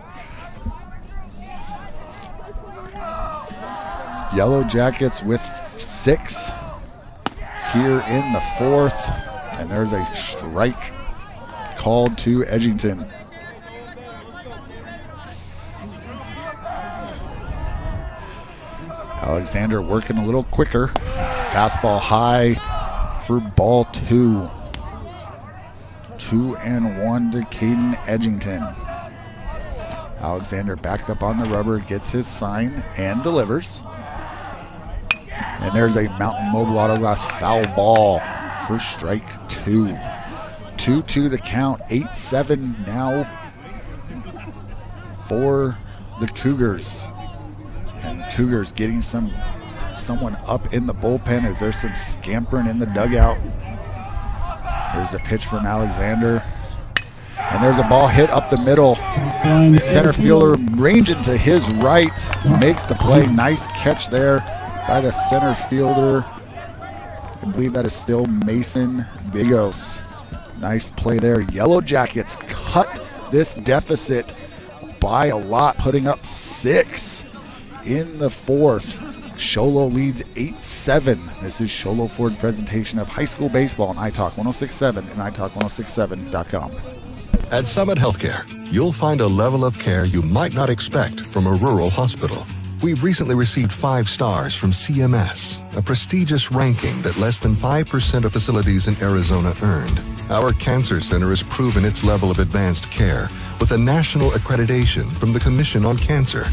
S2: Yellow Jackets with 6 here in the 4th. And there's a strike called to Edgington. Alexander working a little quicker. Fastball high for ball 2. 2-1 to Caden Edgington. Alexander back up on the rubber, gets his sign and delivers. And there's a Mountain Mobile Auto Glass foul ball for strike 2. 2-2 the count, 8-7 now for the Cougars. And Cougars getting someone up in the bullpen as there's some scampering in the dugout. There's a pitch from Alexander. And there's a ball hit up the middle. Center fielder ranging to his right. Makes the play. Nice catch there by the center fielder. I believe that is still Mason Bigos. Nice play there. Yellow Jackets cut this deficit by a lot, putting up 6 in the 4th. Sholo leads 8-7. This is Sholo Ford's presentation of high school baseball on iTalk 106.7 and iTalk1067.com.
S14: At Summit Healthcare, you'll find a level of care you might not expect from a rural hospital. We've recently received 5 stars from CMS, a prestigious ranking that less than 5% of facilities in Arizona earned. Our cancer center has proven its level of advanced care with a national accreditation from the Commission on Cancer.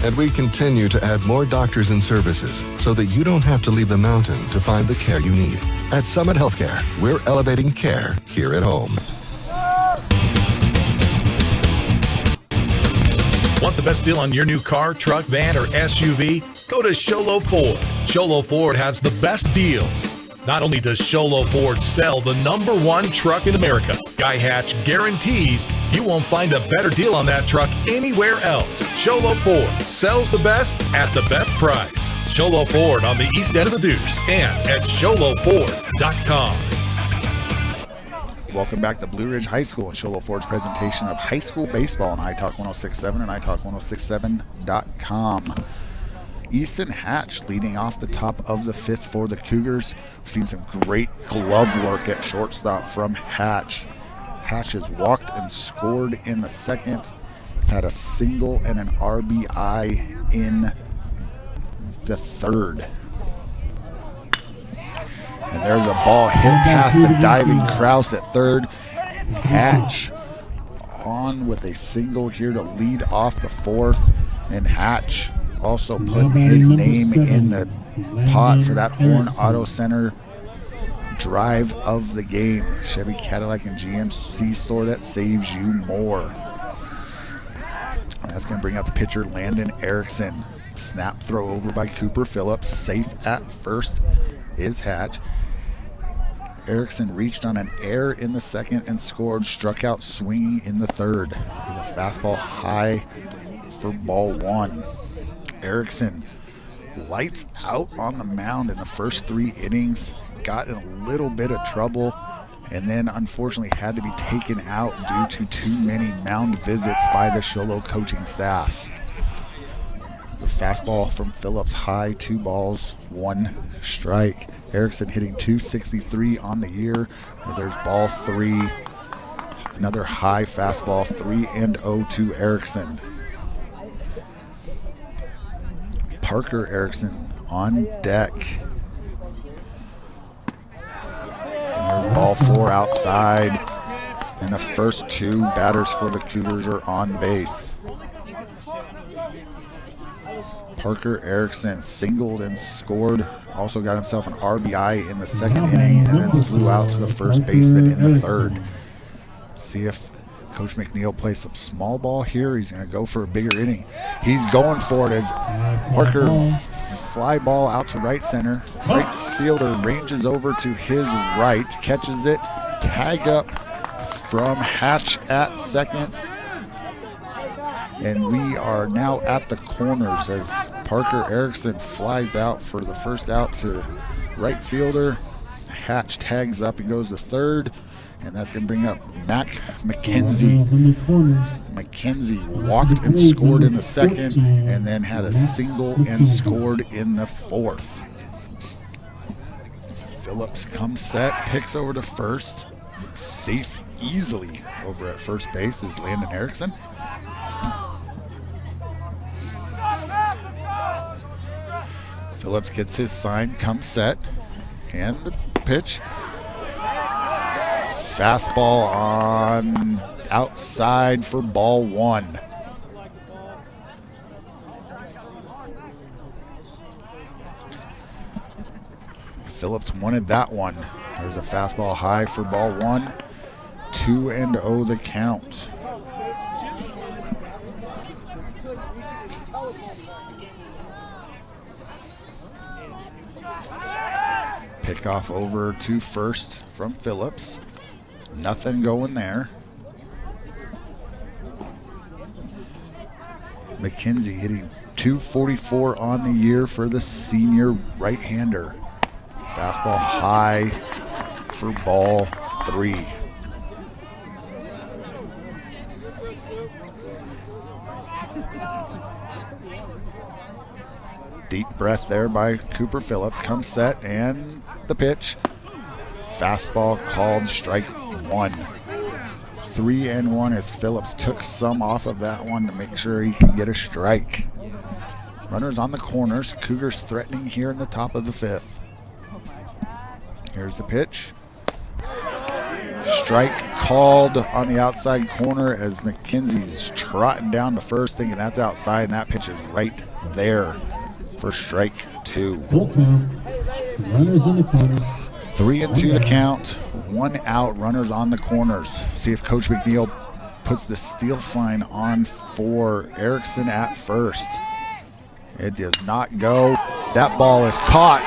S14: And we continue to add more doctors and services so that you don't have to leave the mountain to find the care you need. At Summit Healthcare, we're elevating care here at home.
S3: Want the best deal on your new car, truck, van, or SUV? Go to Sholo Ford. Sholo Ford has the best deals. Not only does Sholo Ford sell the #1 truck in America, Guy Hatch guarantees you won't find a better deal on that truck anywhere else. Sholo Ford sells the best at the best price. Sholo Ford on the east end of the Deuce and at SholoFord.com.
S2: Welcome back to Blue Ridge High School and Sholo Ford's presentation of high school baseball on iTalk 106.7 and iTalk106.7.com. Easton Hatch leading off the top of the 5th for the Cougars. We've seen some great glove work at shortstop from Hatch. Hatch has walked and scored in the 2nd, had a single and an RBI in the 3rd. And there's a ball hit past the diving Kraus at 3rd. Hatch on with a single here to lead off the 4th. And Hatch also put his name in the pot for that Horn Auto Center drive of the game. Chevy, Cadillac, and GMC store that saves you more. That's going to bring up pitcher Landon Erickson. Snap throw over by Cooper Phillips. Safe at first is Hatch. Erickson reached on an error in the 2nd and scored. Struck out swinging in the 3rd. With a fastball high for ball 1. Erickson lights out on the mound in the first 3 innings. Got in a little bit of trouble and then unfortunately had to be taken out due to too many mound visits by the Sholo coaching staff. The fastball from Phillips high, 2 balls, 1 strike. Erickson hitting .263 on the year as there's ball 3. Another high fastball, 3-0 to Erickson. Parker Erickson on deck. And there's ball 4 outside. And the first 2 batters for the Cougars are on base. Parker Erickson singled and scored. Also got himself an RBI in the 2nd inning and then flew out to the first baseman in the 3rd. See if Coach McNeil plays some small ball here. He's going to go for a bigger inning. He's going for it as Parker fly ball out to right center. Right fielder ranges over to his right, catches it. Tag up from Hatch at 2nd. And we are now at the corners as Parker Erickson flies out for the first out to right fielder. Hatch tags up and goes to 3rd. And that's going to bring up Mac McKenzie. McKenzie walked and scored in the 2nd and then had a single and scored in the 4th. Phillips comes set, picks over to 1st. Safe easily over at first base is Landon Erickson. Phillips gets his sign, comes set, and the pitch. Fastball on outside for ball 1. Phillips wanted that one. There's a fastball high for ball 1. 2-0 the count. Pickoff over to 1st from Phillips. Nothing going there. McKenzie hitting .244 on the year for the senior right-hander. Fastball high for ball 3. Deep breath there by Cooper Phillips. Comes set and the pitch. Fastball called strike 1. 3-1 as Phillips took some off of that one to make sure he can get a strike. Runners on the corners. Cougars threatening here in the top of the 5th. Here's the pitch. Strike called on the outside corner as McKenzie's trotting down to first, thinking that's outside, and that pitch is right there for strike 2.
S10: Full count. Runners in the corner.
S2: 3-2 the count. 1 out. Runners on the corners. See if Coach McNeil puts the steal sign on for Erickson at first. It does not go. That ball is caught.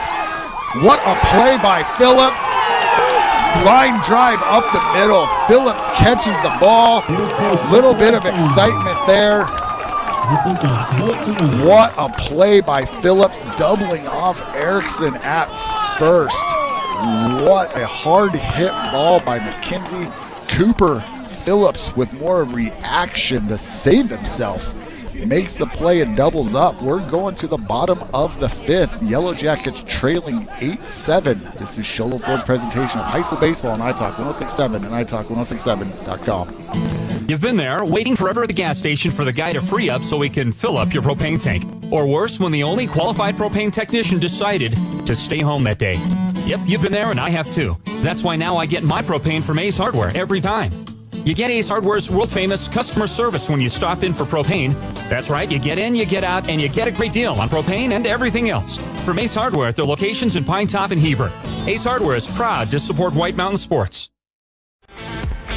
S2: What a play by Phillips. Line drive up the middle. Phillips catches the ball. Little bit of excitement there. What a play by Phillips, doubling off Erickson at first. What a hard hit ball by McKenzie. Cooper Phillips with more reaction to save himself. Makes the play and doubles up. We're going to the bottom of the 5th. Yellow Jackets trailing 8-7. This is Show Low Ford's presentation of high school baseball on iTalk 1067 and iTalk1067.com.
S4: You've been there, waiting forever at the gas station for the guy to free up so he can fill up your propane tank. Or worse, when the only qualified propane technician decided to stay home that day. Yep, you've been there and I have too. That's why now I get my propane from Ace Hardware every time. You get Ace Hardware's world-famous customer service when you stop in for propane. That's right, you get in, you get out, and you get a great deal on propane and everything else. From Ace Hardware at their locations in Pine Top and Heber. Ace Hardware is proud to support White Mountain Sports.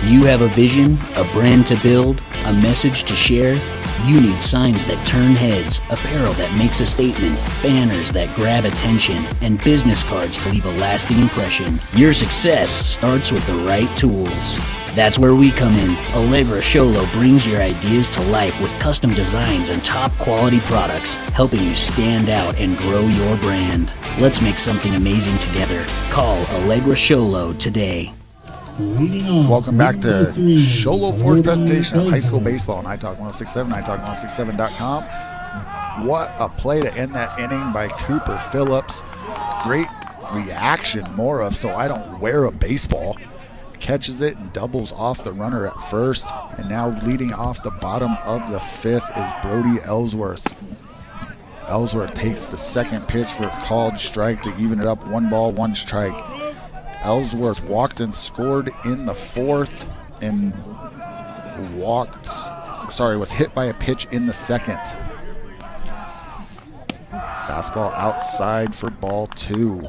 S5: You have a vision, a brand to build, a message to share? You need signs that turn heads, apparel that makes a statement, banners that grab attention, and business cards to leave a lasting impression. Your success starts with the right tools. That's where we come in. Allegra Sholo brings your ideas to life with custom designs and top quality products, helping you stand out and grow your brand. Let's make something amazing together. Call Allegra Sholo today.
S2: Welcome back to Show Low Ford presentation of high school baseball on iTalk 1067, iTalk1067.com. What a play to end that inning by Cooper Phillips. Great reaction, more of so I don't wear a baseball. Catches it and doubles off the runner at first. And now leading off the bottom of the 5th is Brody Ellsworth. Ellsworth takes the second pitch for a called strike to even it up. 1 ball, 1 strike. Ellsworth walked and scored in the 4th and was hit by a pitch in the 2nd. Fastball outside for ball 2.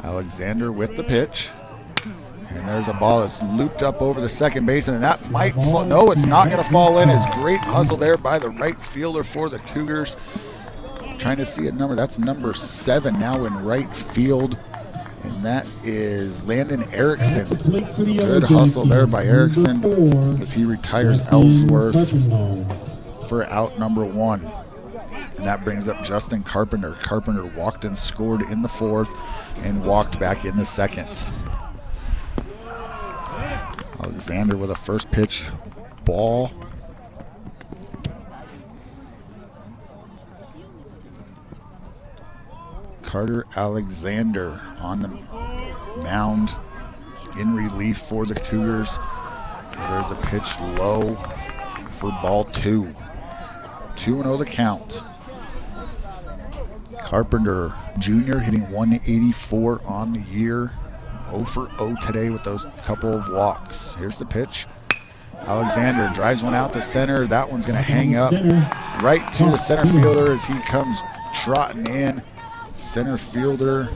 S2: Alexander with the pitch. And there's a ball that's looped up over the second baseman, and that might fall. No, it's not going to fall in. It's great hustle there by the right fielder for the Cougars. Trying to see a number. That's number 7 now in right field, and that is Landon Erickson. Good hustle there by Erickson as he retires Ellsworth for out number 1. And that brings up Justin Carpenter. Carpenter walked and scored in the 4th and walked back in the 2nd. Alexander with a first pitch ball. Carter Alexander on the mound in relief for the Cougars. There's a pitch low for ball 2. 2-0 the count. Carpenter Jr. hitting 184 on the year. 0 for 0 today with those couple of walks. Here's the pitch. Alexander drives one out to center. That one's going to hang up right to the center fielder as he comes trotting in. Center fielder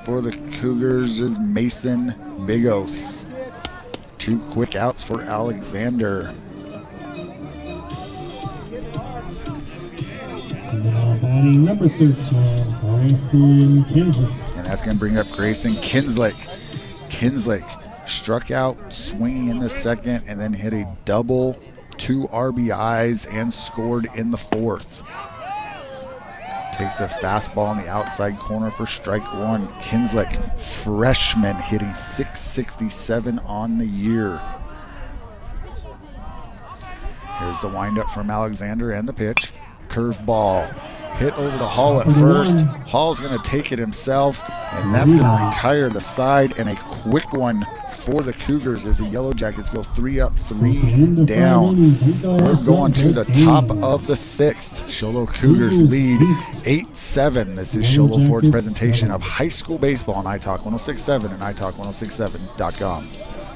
S2: for the Cougars is Mason Bigos. 2 quick outs for Alexander.
S10: Now batting number 13, Grayson Kinslick.
S2: And that's going to bring up Grayson Kinslick. Kinslick struck out swinging in the 2nd and then hit a double, 2 RBIs, and scored in the 4th. Takes a fastball on the outside corner for strike 1. Kinslick, freshman, hitting 667 on the year. Here's the windup from Alexander and the pitch. Curveball Hit over to Hall at first. Hall's going to take it himself, and that's going to retire the side. And a quick one for the Cougars as the Yellow Jackets go 3 up, 3 down. We're going to the top of the 6th. Show Low Cougars lead 8-7. This is Show Low Ford's presentation of high school baseball on iTalk 106.7 and iTalk106.7.com.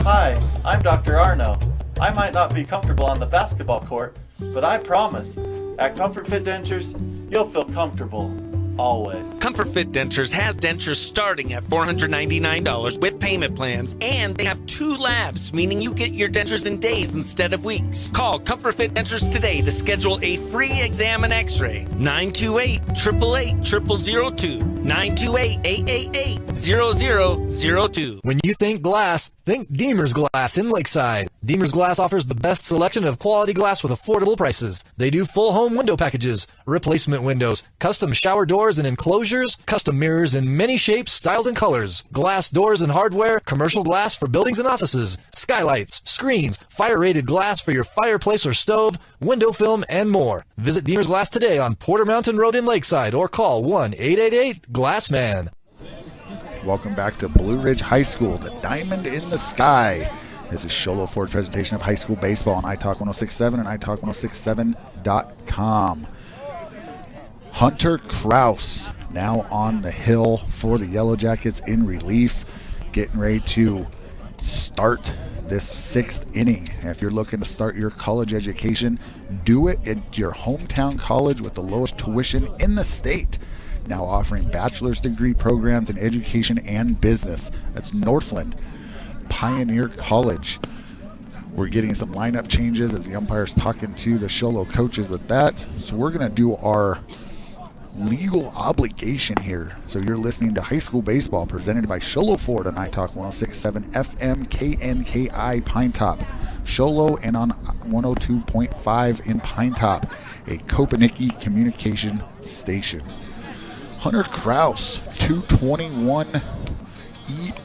S6: Hi, I'm Dr. Arno. I might not be comfortable on the basketball court, but I promise, at Comfort Fit Dentures, you'll feel comfortable always.
S7: Comfort Fit Dentures has dentures starting at $499 with payment plans, and they have 2 labs, meaning you get your dentures in days instead of weeks. Call Comfort Fit Dentures today to schedule a free exam and x-ray. 928-888-0002. 928-888-0002.
S8: When you think glass, think Deemer's Glass in Lakeside. Deemer's Glass offers the best selection of quality glass with affordable prices. They do full home window packages, replacement windows, custom shower doors and enclosures, custom mirrors in many shapes, styles, and colors, glass doors and hardware, commercial glass for buildings and offices, skylights, screens, fire-rated glass for your fireplace or stove, window film, and more. Visit Deemer's Glass today on Porter Mountain Road in Lakeside or call 1-888-GLASSMAN.
S2: Welcome back to Blue Ridge High School, the diamond in the sky. This is Show Low Ford's presentation of high school baseball on iTalk 106.7 and iTalk106.7.com. Hunter Kraus now on the hill for the Yellow Jackets in relief, getting ready to start this 6th inning. If you're looking to start your college education, do it at your hometown college with the lowest tuition in the state. Now offering bachelor's degree programs in education and business. That's Northland Pioneer College. We're getting some lineup changes as the umpire's talking to the Show Low coaches with that. So we're going to do our legal obligation here. So you're listening to high school baseball presented by Show Low Ford on iTalk 106.7 FM KNKI Pine Top, Show Low, and on 102.5 in Pine Top, a Kopanicki communication station. Hunter Kraus, 2.21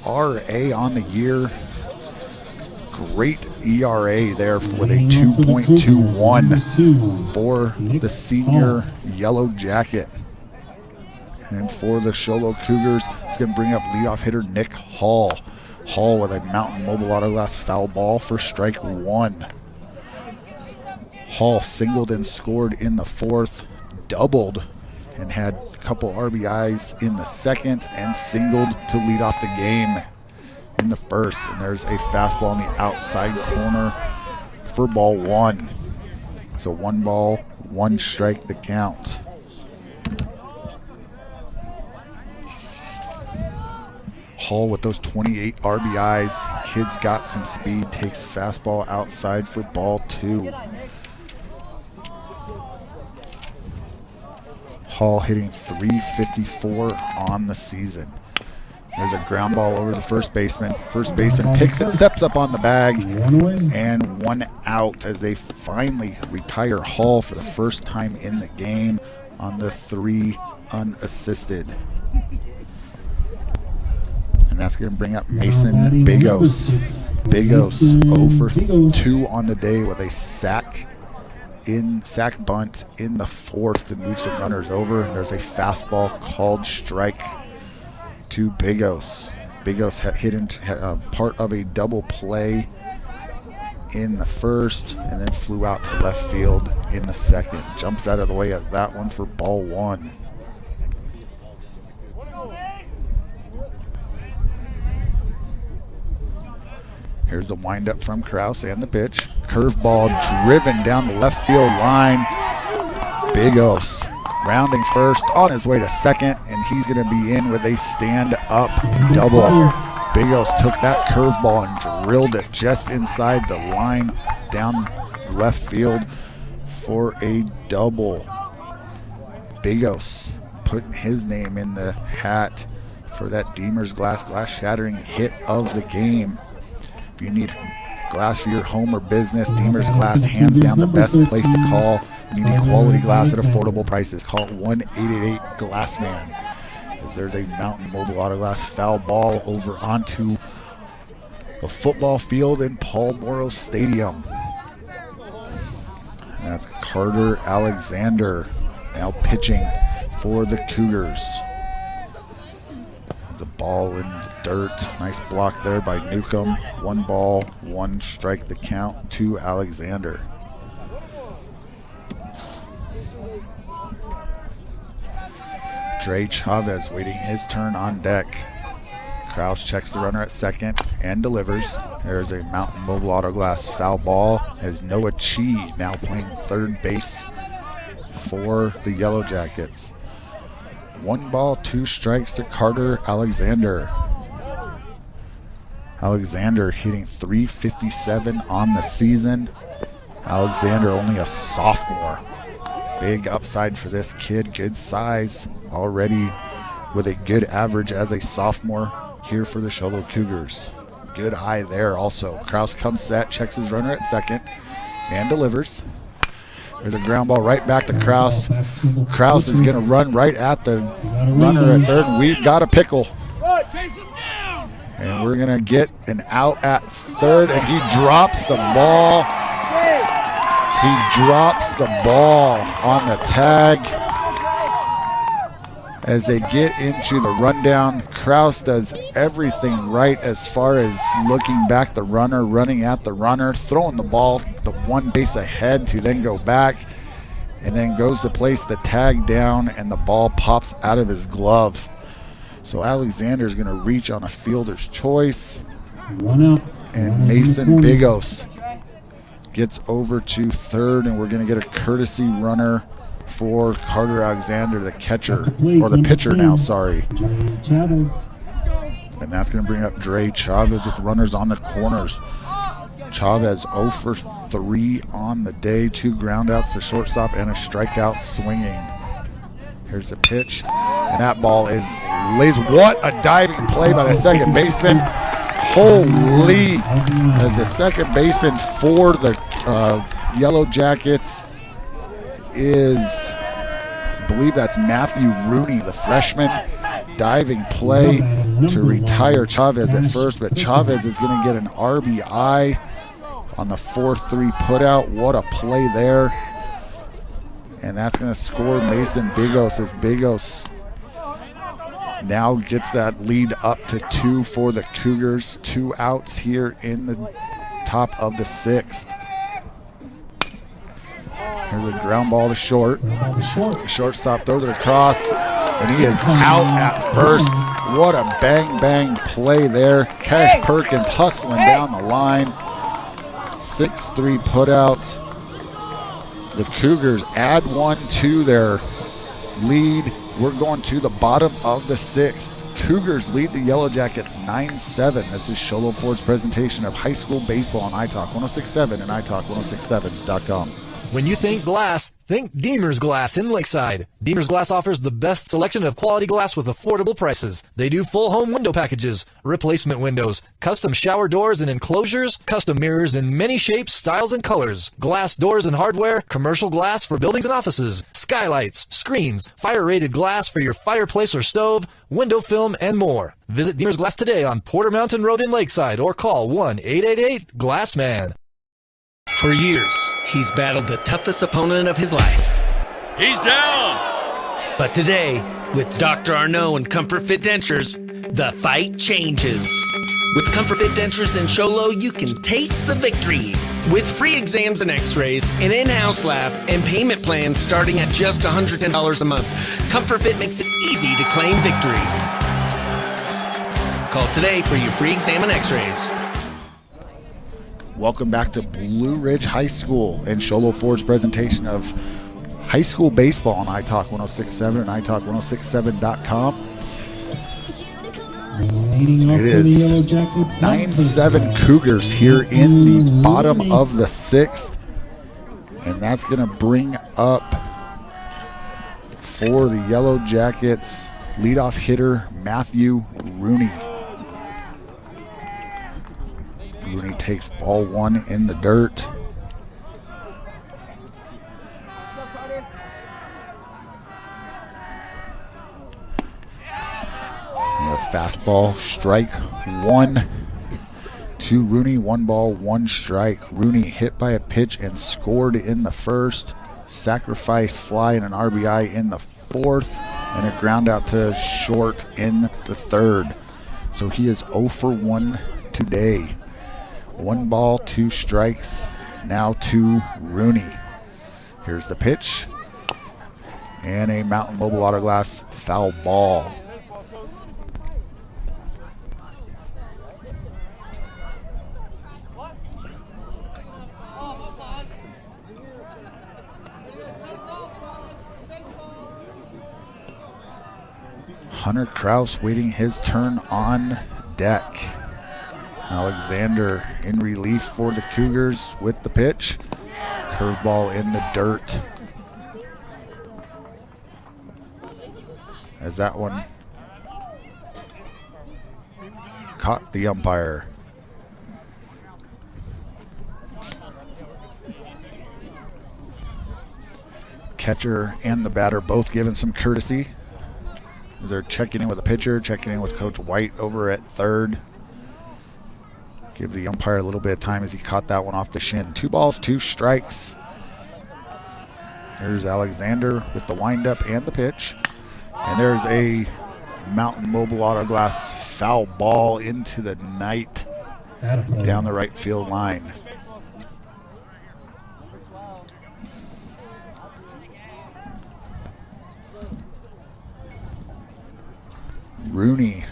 S2: ERA on the year. Great ERA there with a 2.21 for the senior Yellow Jacket. And for the Show Low Cougars, it's going to bring up leadoff hitter Nick Hall. Hall with a Mountain Mobile Auto Glass foul ball for strike 1. Hall singled and scored in the 4th, doubled and had a couple RBIs in the 2nd, and singled to lead off the game in the 1st. And there's a fastball in the outside corner for ball 1. So 1 ball, 1 strike the count. Hall with those 28 RBIs. Kid's got some speed, takes fastball outside for ball 2. Hall hitting .354 on the season. There's a ground ball over the first baseman. First baseman picks it, steps up on the bag, and 1 out as they finally retire Hall for the first time in the game on the 3 unassisted. And that's going to bring up Mason Bigos. Bigos 0 for 2 on the day with a sack bunt in the 4th to move some runners over. And there's a fastball called strike to Bigos. Bigos hit into part of a double play in the 1st and then flew out to left field in the 2nd. Jumps out of the way of that one for ball 1. Here's the windup from Kraus and the pitch. Curveball driven down the left field line. Bigos rounding first, on his way to 2nd, and he's going to be in with a stand-up double. Bigos took that curveball and drilled it just inside the line down left field for a double. Bigos putting his name in the hat for that Deemer's Glass shattering hit of the game. If you need glass for your home or business, Deemer's Glass, hands down the best place to call. You need quality glass at affordable prices. Call 1-888-GLASSMAN. As there's a Mountain Mobile Auto Glass foul ball over onto the football field in Paul Morrow Stadium. And that's Carter Alexander now pitching for the Cougars. The ball in the dirt. Nice block there by Newcomb. 1 ball, 1 strike the count to Alexander. Dre Chavez waiting his turn on deck. Kraus checks the runner at second and delivers. There's a Mountain Mobile Auto Glass foul ball as Noah Chi now playing third base for the Yellow Jackets. 1 ball, 2 strikes to Carter Alexander. Alexander hitting .357 on the season. Alexander only a sophomore. Big upside for this kid, good size, already with a good average as a sophomore here for the Show Low Cougars. Good eye there also. Kraus comes set, checks his runner at second, and delivers. There's a ground ball right back to Kraus. Kraus is going to run right at the runner at third, and we've got a pickle. And we're going to get an out at third, and he drops the ball. He drops the ball on the tag. As they get into the rundown, Kraus does everything right as far as looking back the runner, running at the runner, throwing the ball the 1 base ahead to then go back, and then goes to place the tag down, and the ball pops out of his glove. So Alexander's going to reach on a fielder's choice.
S10: 1 out.
S2: And Mason Bigos gets over to third, and we're going to get a courtesy runner for Carter Alexander, the catcher, or the pitcher now, sorry.
S10: Chavez.
S2: And that's going to bring up Dre Chavez with runners on the corners. Chavez 0 for 3 on the day, 2 groundouts to shortstop and a strikeout swinging. Here's the pitch, and that ball is lays. What a diving play by the second baseman. Holy, as the second baseman for the Yellow Jackets is, I believe that's Matthew Rooney, the freshman. Diving play to retire Chavez at first, but Chavez is going to get an RBI on the 4-3 putout. What a play there. And that's going to score Mason Bigos as Bigos now gets that lead up to 2 for the Cougars. 2 outs here in the top of the 6th. Here's a ground ball to short. Shortstop throws it across, and he is out at first. What a bang play there. Cash Perkins hustling down the line. 6-3 putout. The Cougars add 1 to their lead. We're going to the bottom of the 6th. Cougars lead the Yellow Jackets 9-7. This is Show Low Ford's presentation of high school baseball on iTalk 106.7 and iTalk106.7.com.
S8: When you think glass, think Deemer's Glass in Lakeside. Deemer's Glass offers the best selection of quality glass with affordable prices. They do full home window packages, replacement windows, custom shower doors and enclosures, custom mirrors in many shapes, styles, and colors, glass doors and hardware, commercial glass for buildings and offices, skylights, screens, fire-rated glass for your fireplace or stove, window film, and more. Visit Deemer's Glass today on Porter Mountain Road in Lakeside or call 1-888-GLASSMAN.
S7: For years, he's battled the toughest opponent of his life.
S15: He's down!
S7: But today, with Dr. Arnault and Comfort Fit Dentures, the fight changes. With Comfort Fit Dentures and Show Low, you can taste the victory. With free exams and x-rays, an in-house lab, and payment plans starting at just $110 a month, Comfort Fit makes it easy to claim victory. Call today for your free exam and x-rays.
S2: Welcome back to Blue Ridge High School and Show Low Ford's presentation of high school baseball on iTalk 106.7 and iTalk106.7.com. It is 9-7 Cougars here in the bottom of the 6th. And that's going to bring up for the Yellow Jackets leadoff hitter Matthew Rooney. Rooney takes ball 1 in the dirt. And a fastball, strike 1 to Rooney. 1 ball, 1 strike. Rooney hit by a pitch and scored in the first. Sacrifice fly and an RBI in the 4th. and a ground out to short in the third. So he is 0 for 1 today. 1 ball, 2 strikes, now to Rooney. Here's the pitch, and a Mountain Mobile Auto Glass foul ball. Hunter Kraus waiting his turn on deck. Alexander in relief for the Cougars with the pitch. Curveball in the dirt. As that one caught the umpire. Catcher and the batter both given some courtesy as they're checking in with the pitcher, checking in with Coach White over at third. Give the umpire a little bit of time as he caught that one off the shin. 2 balls, 2 strikes. There's Alexander with the windup and the pitch. And there's a Mountain Mobile Auto Glass foul ball into the night down the right field line. Rooney,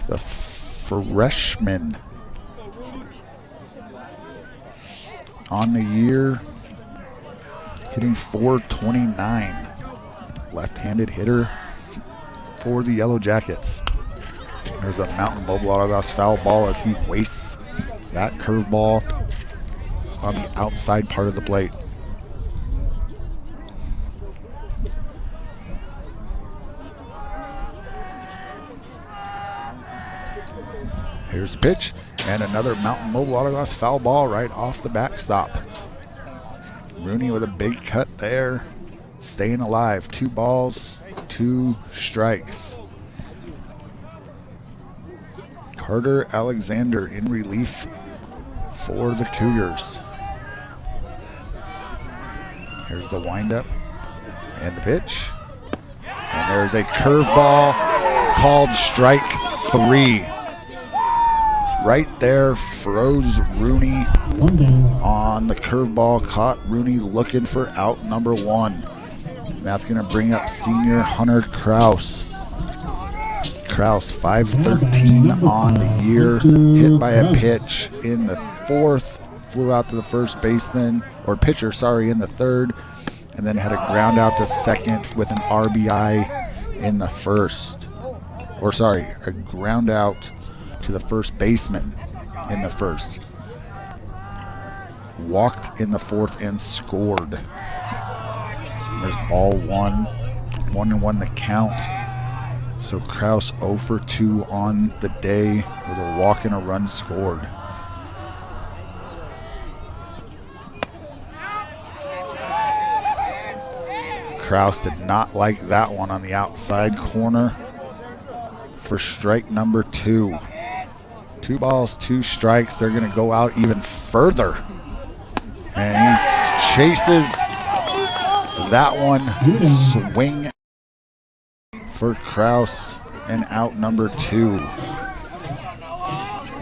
S2: the freshman, on the year, hitting .429. Left-handed hitter for the Yellow Jackets. There's a Mountain Mobile Auto Glass foul ball as he wastes that curveball on the outside part of the plate. Here's the pitch, and another Mountain Mobile Auto Glass foul ball right off the backstop. Rooney with a big cut there, staying alive. 2 balls, 2 strikes. Carter Alexander in relief for the Cougars. Here's the windup and the pitch. And there's a curveball called strike 3. Right there, froze Rooney on the curveball, caught Rooney looking for out number 1. That's going to bring up senior Hunter Kraus. Kraus, 5-13 on the year, hit by a pitch in the 4th, flew out to the first baseman, or pitcher, sorry, in the 3rd, and then had a ground out to second with an RBI in the 1st. Or sorry, a ground out to the first baseman in the 1st. Walked in the 4th and scored. There's ball 1. 1-1 the count. So Kraus 0 for 2 on the day with a walk and a run scored. Kraus did not like that one on the outside corner for strike number 2. 2 balls, 2 strikes. They're going to go out even further. And he chases that one. Swing for Kraus and out number 2.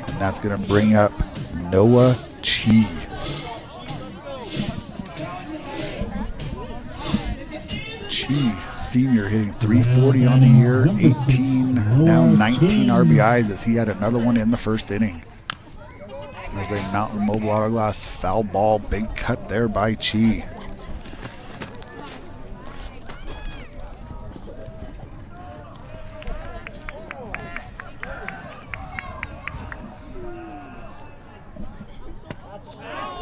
S2: And that's going to bring up Noah Chi. Chi, senior, hitting .340 on the year, 18, now 19 RBIs as he had another one in the 1st inning. There's a Mountain Mobile Auto Glass foul ball, big cut there by Chi.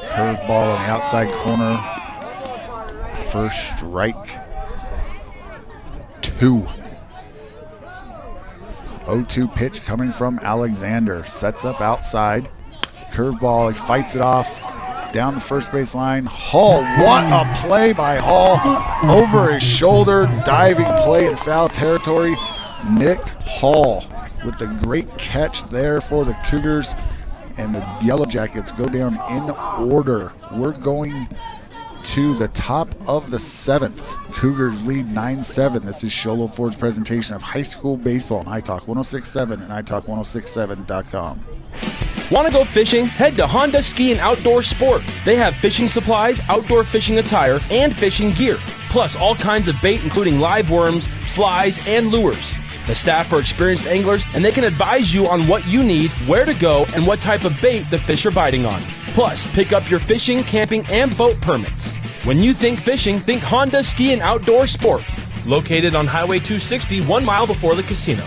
S2: Curveball on the outside corner for strike 2. 0-2 pitch coming from Alexander. Sets up outside. Curveball, he fights it off down the first base line. Hall, what a play by Hall. Over his shoulder, diving play in foul territory. Nick Hall with the great catch there for the Cougars. And the Yellow Jackets go down in order. We're going to the top of the 7th. Cougars lead 9-7. This is Show Low Ford's presentation of high school baseball on iTalk 106.7 and iTalk1067.com.
S9: Want to go fishing? Head to Honda Ski and Outdoor Sport. They have fishing supplies, outdoor fishing attire, and fishing gear. Plus all kinds of bait including live worms, flies, and lures. The staff are experienced anglers and they can advise you on what you need, where to go, and what type of bait the fish are biting on. Plus, pick up your fishing, camping, and boat permits. When you think fishing, think Honda Ski and Outdoor Sport. Located on Highway 260, 1 mile before the casino.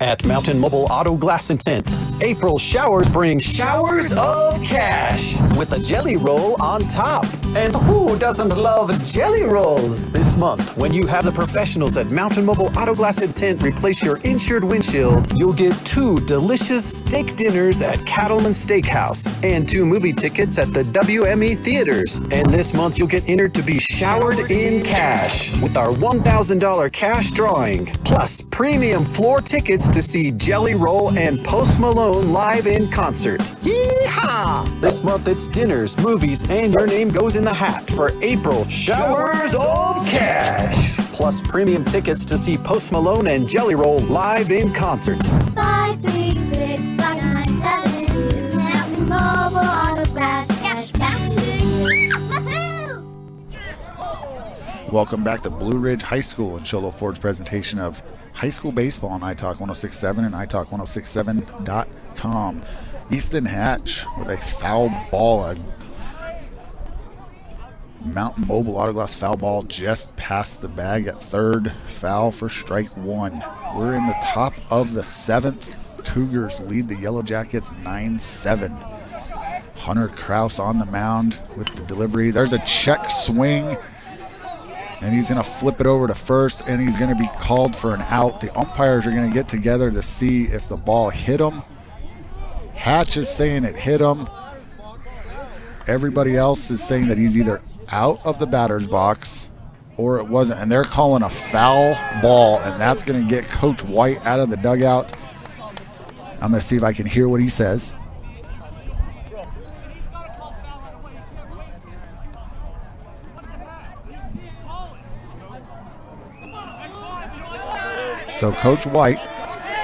S11: At Mountain Mobile Auto Glass and Tint, April showers bring showers of cash with a jelly roll on top. And who doesn't love jelly rolls? This month, when you have the professionals at Mountain Mobile Auto Glass and Tint replace your insured windshield, you'll get 2 delicious steak dinners at Cattleman Steakhouse and 2 movie tickets at the WME Theaters. And this month, you'll get entered to be showered in cash with our $1,000 cash drawing, plus premium floor tickets to see Jelly Roll and Post Malone live in concert. Yeehaw! This month it's dinners, movies, and your name goes in the hat for April Showers of Cash. Plus premium tickets to see Post Malone and Jelly Roll live in concert.
S12: 536-5972 Mountain Mobile Auto Glass Cash back to you. Woohoo!
S2: Welcome back to Blue Ridge High School and Show Low Ford's presentation of high school baseball on iTalk 106.7 and iTalk1067.com. Easton Hatch with a foul ball, a Mountain Mobile Autoglass foul ball just past the bag at third. Foul for strike 1. We're in the top of the 7th. Cougars lead the Yellow Jackets 9-7. Hunter Kraus on the mound with the delivery. There's a check swing, and he's going to flip it over to first, and he's going to be called for an out. The umpires are going to get together to see if the ball hit him. Hatch is saying it hit him. Everybody else is saying that he's either out of the batter's box or it wasn't, and they're calling a foul ball, and that's going to get Coach White out of the dugout. I'm going to see if I can hear what he says. So Coach White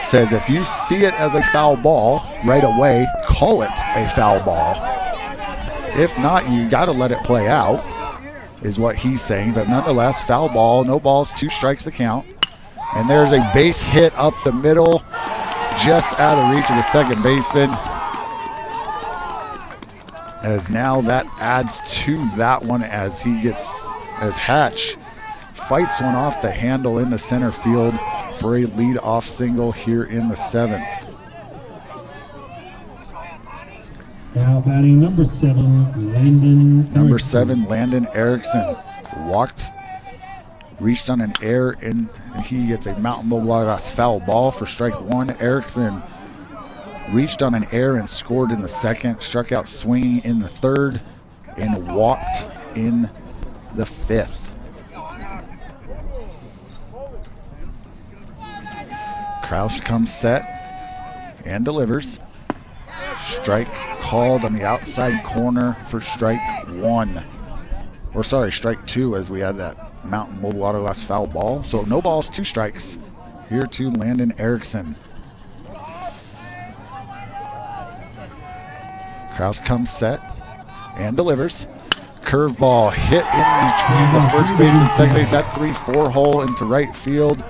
S2: says if you see it as a foul ball right away, call it a foul ball. If not, you got to let it play out, is what he's saying. But nonetheless, foul ball, no balls, 2 strikes to count. And there's a base hit up the middle, just out of reach of the second baseman. As now that adds to that one as Hatch fights one off the handle in the center field for a lead-off single here in the 7th.
S10: Now batting number 7, Landon Erickson.
S2: Number 7, Landon Erickson. Reached on an error, and he gets a Mountain Mobile Autoglass foul ball for strike 1. Erickson reached on an error and scored in the 2nd, struck out swinging in the 3rd, and walked in the 5th. Kraus comes set and delivers. Strike called on the outside corner for strike 1. Or sorry, strike 2, as we had that Mountain Mobile Autoglass foul ball. So no balls, 2 strikes here to Landon Erickson. Kraus comes set and delivers. Curveball hit in between the first base and second base, that 3-4 hole into right field.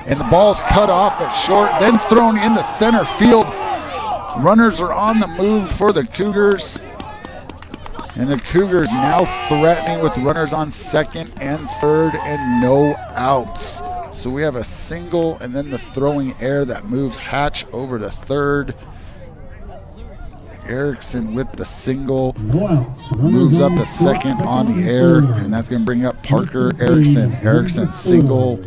S2: And the ball's cut off at short, then thrown into center field. Runners are on the move for the Cougars. And the Cougars now threatening with runners on second and third and no outs. So we have a single and then the throwing error that moves Hatch over to third. Erickson with the single moves up to second on the air, and that's going to bring up Parker Erickson. Erickson single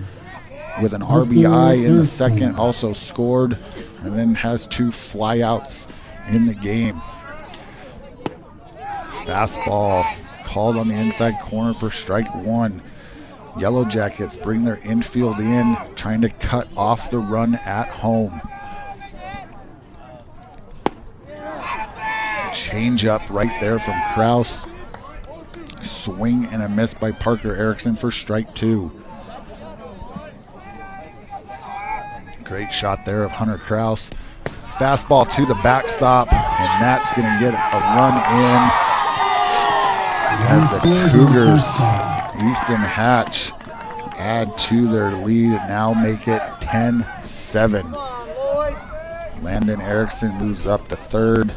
S2: with an RBI in the 2nd, also scored, and then has 2 flyouts in the game. Fastball called on the inside corner for strike 1. Yellow Jackets bring their infield in, trying to cut off the run at home. Change up right there from Kraus. Swing and a miss by Parker Erickson for strike 2. Great shot there of Hunter Kraus. Fastball to the backstop, and that's going to get a run in as the Cougars, Easton Hatch, add to their lead and now make it 10-7. Landon Erickson moves up to third,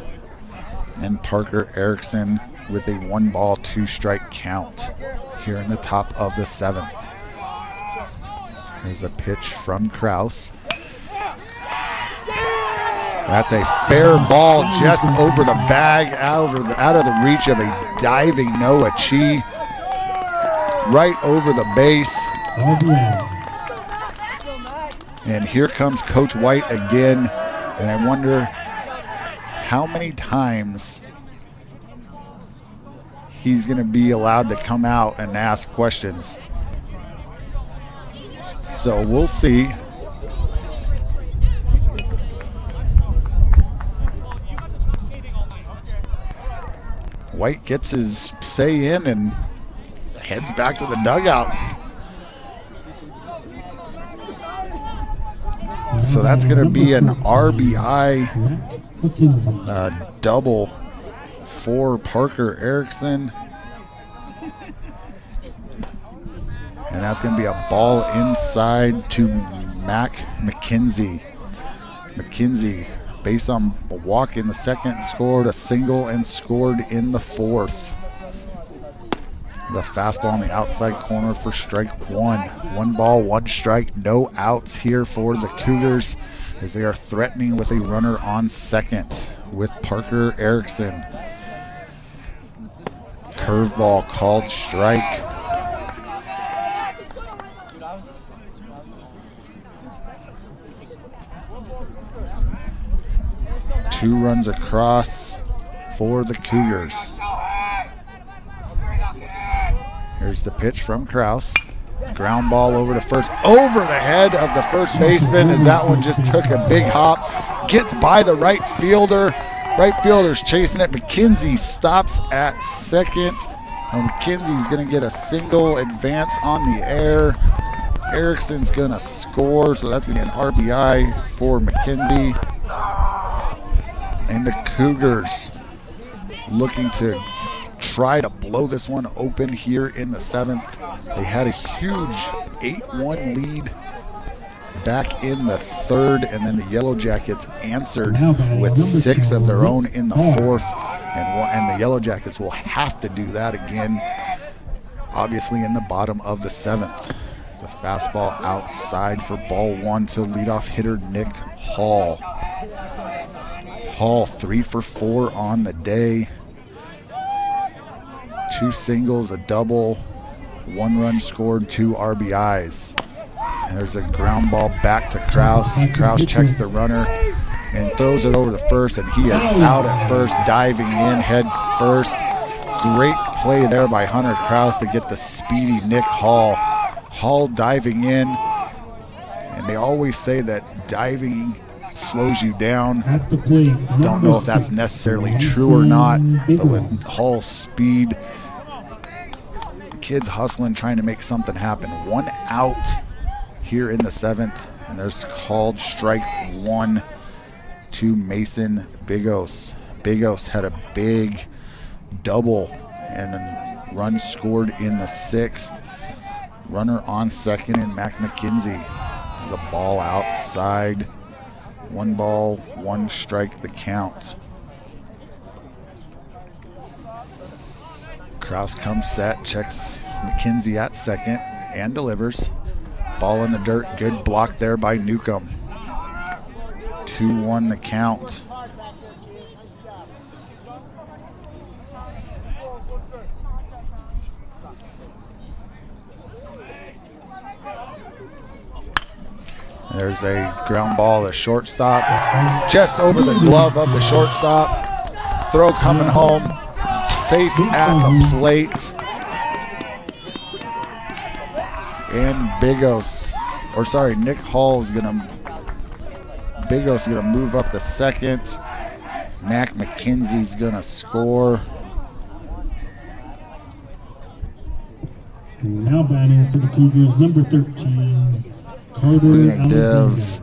S2: and Parker Erickson with a 1-ball, 2-strike count here in the top of the 7th. Here's a pitch from Kraus. That's a fair ball just over the bag, out of the reach of a diving Noah Chi. Right over the base. And here comes Coach White again. And I wonder how many times he's going to be allowed to come out and ask questions. So we'll see. White gets his say in and heads back to the dugout. So that's going to be an RBI double for Parker Erickson. And that's going to be a ball inside to Mac McKenzie. McKenzie, based on a walk in the second, scored a single and scored in the fourth. The fastball on the outside corner for strike 1. 1 ball, 1 strike, no outs here for the Cougars as they are threatening with a runner on second with Parker Erickson. Curveball called strike. Two runs across for the Cougars. Here's the pitch from Kraus. Ground ball over to first. Over the head of the first baseman as that one just took a big hop. Gets by the right fielder. Right fielder's chasing it. McKenzie stops at second. McKenzie's going to get a single advance on the air. Erickson's going to score, so that's going to be an RBI for McKenzie. And the Cougars looking to try to blow this one open here in the 7th. They had a huge 8-1 lead back in the 3rd, and then the Yellow Jackets answered with 6 of their own in the 4th, and the Yellow Jackets will have to do that again, obviously in the bottom of the 7th. The fastball outside for ball 1 to leadoff hitter Nick Hall. Hall 3 for 4 on the day. 2 singles, a double, 1 run scored, 2 RBIs. And there's a ground ball back to Kraus. Kraus checks the runner and throws it over the first, and he is out at first, diving in head first. Great play there by Hunter Kraus to get the speedy Nick Hall. Hall diving in, and they always say that diving slows you down. Don't know if that's necessarily true or not, but with Hall's speed, kids hustling, trying to make something happen. 1 out here in the 7th, and there's called strike 1 to Mason Bigos. Bigos had a big double and a run scored in the 6th. Runner on second and Mac McKenzie. The ball outside. 1 ball, 1 strike the count. Kraus comes set, checks McKenzie at second and delivers. Ball in the dirt, good block there by Newcomb. 2-1 the count. There's a ground ball to shortstop, just over the glove of the shortstop. Throw coming home, safe at the plate. And Nick Hall is Bigos is gonna move up to second. Mac McKenzie's going to score.
S10: And now batting for the Cougars, number 13, Carter
S2: We're going to
S10: Alexander.
S2: give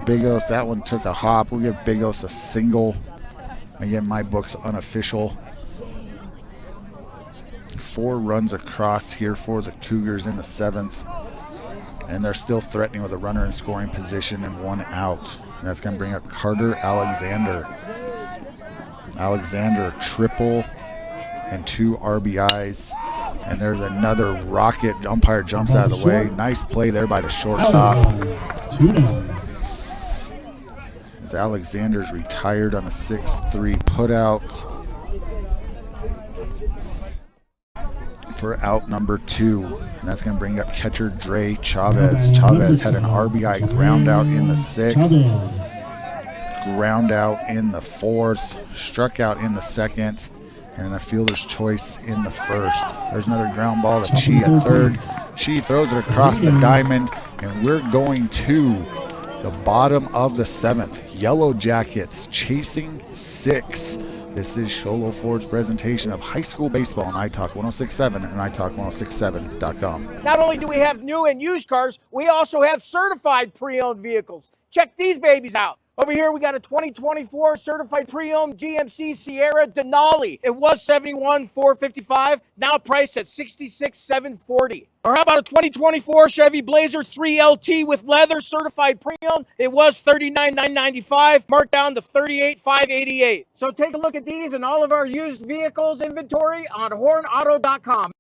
S2: Big Os, that one took a hop. We'll give Big Os a single. Again, my book's unofficial. 4 runs across here for the Cougars in the 7th. And they're still threatening with a runner in scoring position and 1 out. And that's going to bring up Carter Alexander. Alexander, triple and 2 RBIs. And there's another rocket. Umpire jumps out of the way. Nice play there by the shortstop. As Alexander's retired on a 6-3 putout for out number 2. And that's going to bring up catcher Dre Chavez. Chavez had an RBI ground out in the 6th, ground out in the 4th, struck out in the 2nd, and a fielder's choice in the 1st. There's another ground ball to Chi at 3rd. Chi throws it across the diamond, and we're going to the bottom of the 7th. Yellow Jackets chasing 6. This is Sholo Ford's presentation of high school baseball on iTalk 106.7 and iTalk1067.com.
S13: Not only do we have new and used cars, we also have certified pre-owned vehicles. Check these babies out. Over here, we got a 2024 certified pre-owned GMC Sierra Denali. It was $71,455, now priced at $66,740. Or how about a 2024 Chevy Blazer 3LT with leather certified pre-owned? It was $39,995, marked down to $38,588. So take a look at these and all of our used vehicles inventory on hornauto.com.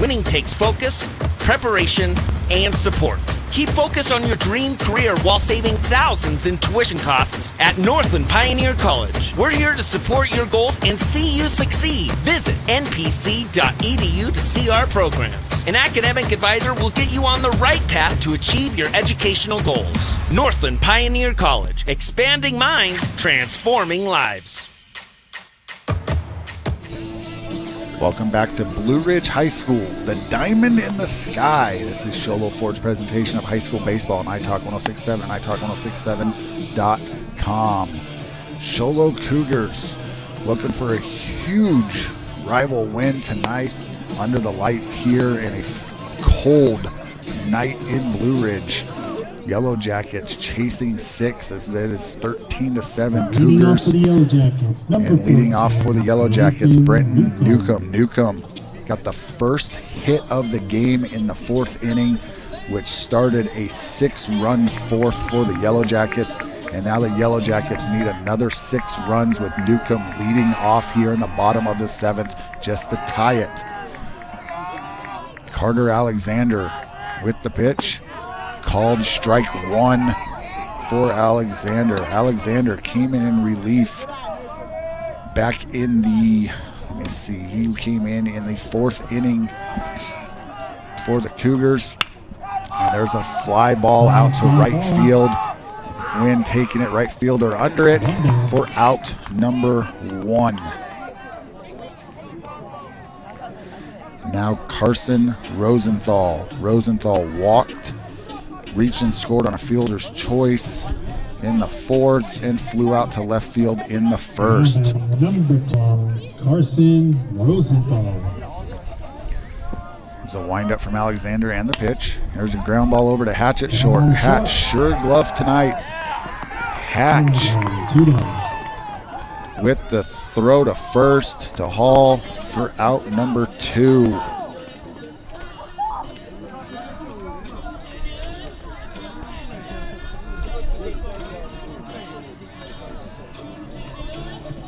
S7: Winning takes focus, preparation, and support. Keep focused on your dream career while saving thousands in tuition costs at Northland Pioneer College. We're here to support your goals and see you succeed. Visit npc.edu to see our programs. An academic advisor will get you on the right path to achieve your educational goals. Northland Pioneer College, expanding minds, transforming lives.
S2: Welcome back to Blue Ridge High School, the diamond in the sky. This is Sholo Ford's presentation of high school baseball on iTalk 106.7 and iTalk1067.com. Sholo Cougars looking for a huge rival win tonight under the lights here in a cold night in Blue Ridge. Yellow Jackets chasing 6 as it is 13-7 Cougars. And leading off for the Yellow Jackets, Brenton Newcomb. Newcomb got the first hit of the game in the 4th inning, which started a 6-run 4th for the Yellow Jackets. And now the Yellow Jackets need another 6 runs with Newcomb leading off here in the bottom of the 7th just to tie it. Carter Alexander with the pitch. Called strike 1 for Alexander. Alexander came in relief back in the, let me see, he came in the 4th inning for the Cougars. And there's a fly ball out to right field. Wynn taking it, right fielder under it for out number 1. Now Carson Rosenthal. Rosenthal walked, reached and scored on a fielder's choice in the 4th and flew out to left field in the 1st.
S10: Number 10, Carson Rosenthal.
S2: There's a windup from Alexander and the pitch. There's a ground ball over to Hatch at short. Hatch sure glove tonight. Hatch with the throw to first to Hall for out number 2.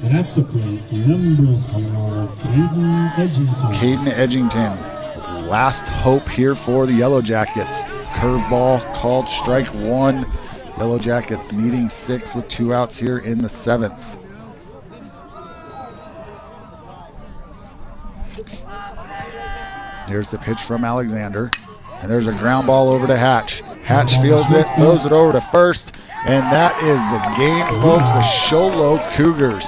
S10: And at the plate, number 0, Caden Edgington.
S2: Caden Edgington, last hope here for the Yellow Jackets. Curveball called strike 1. Yellow Jackets needing 6 with 2 outs here in the 7th. Here's the pitch from Alexander. And there's a ground ball over to Hatch. Hatch fields it, throws it over to first. And that is the game, folks. The Sholo Cougars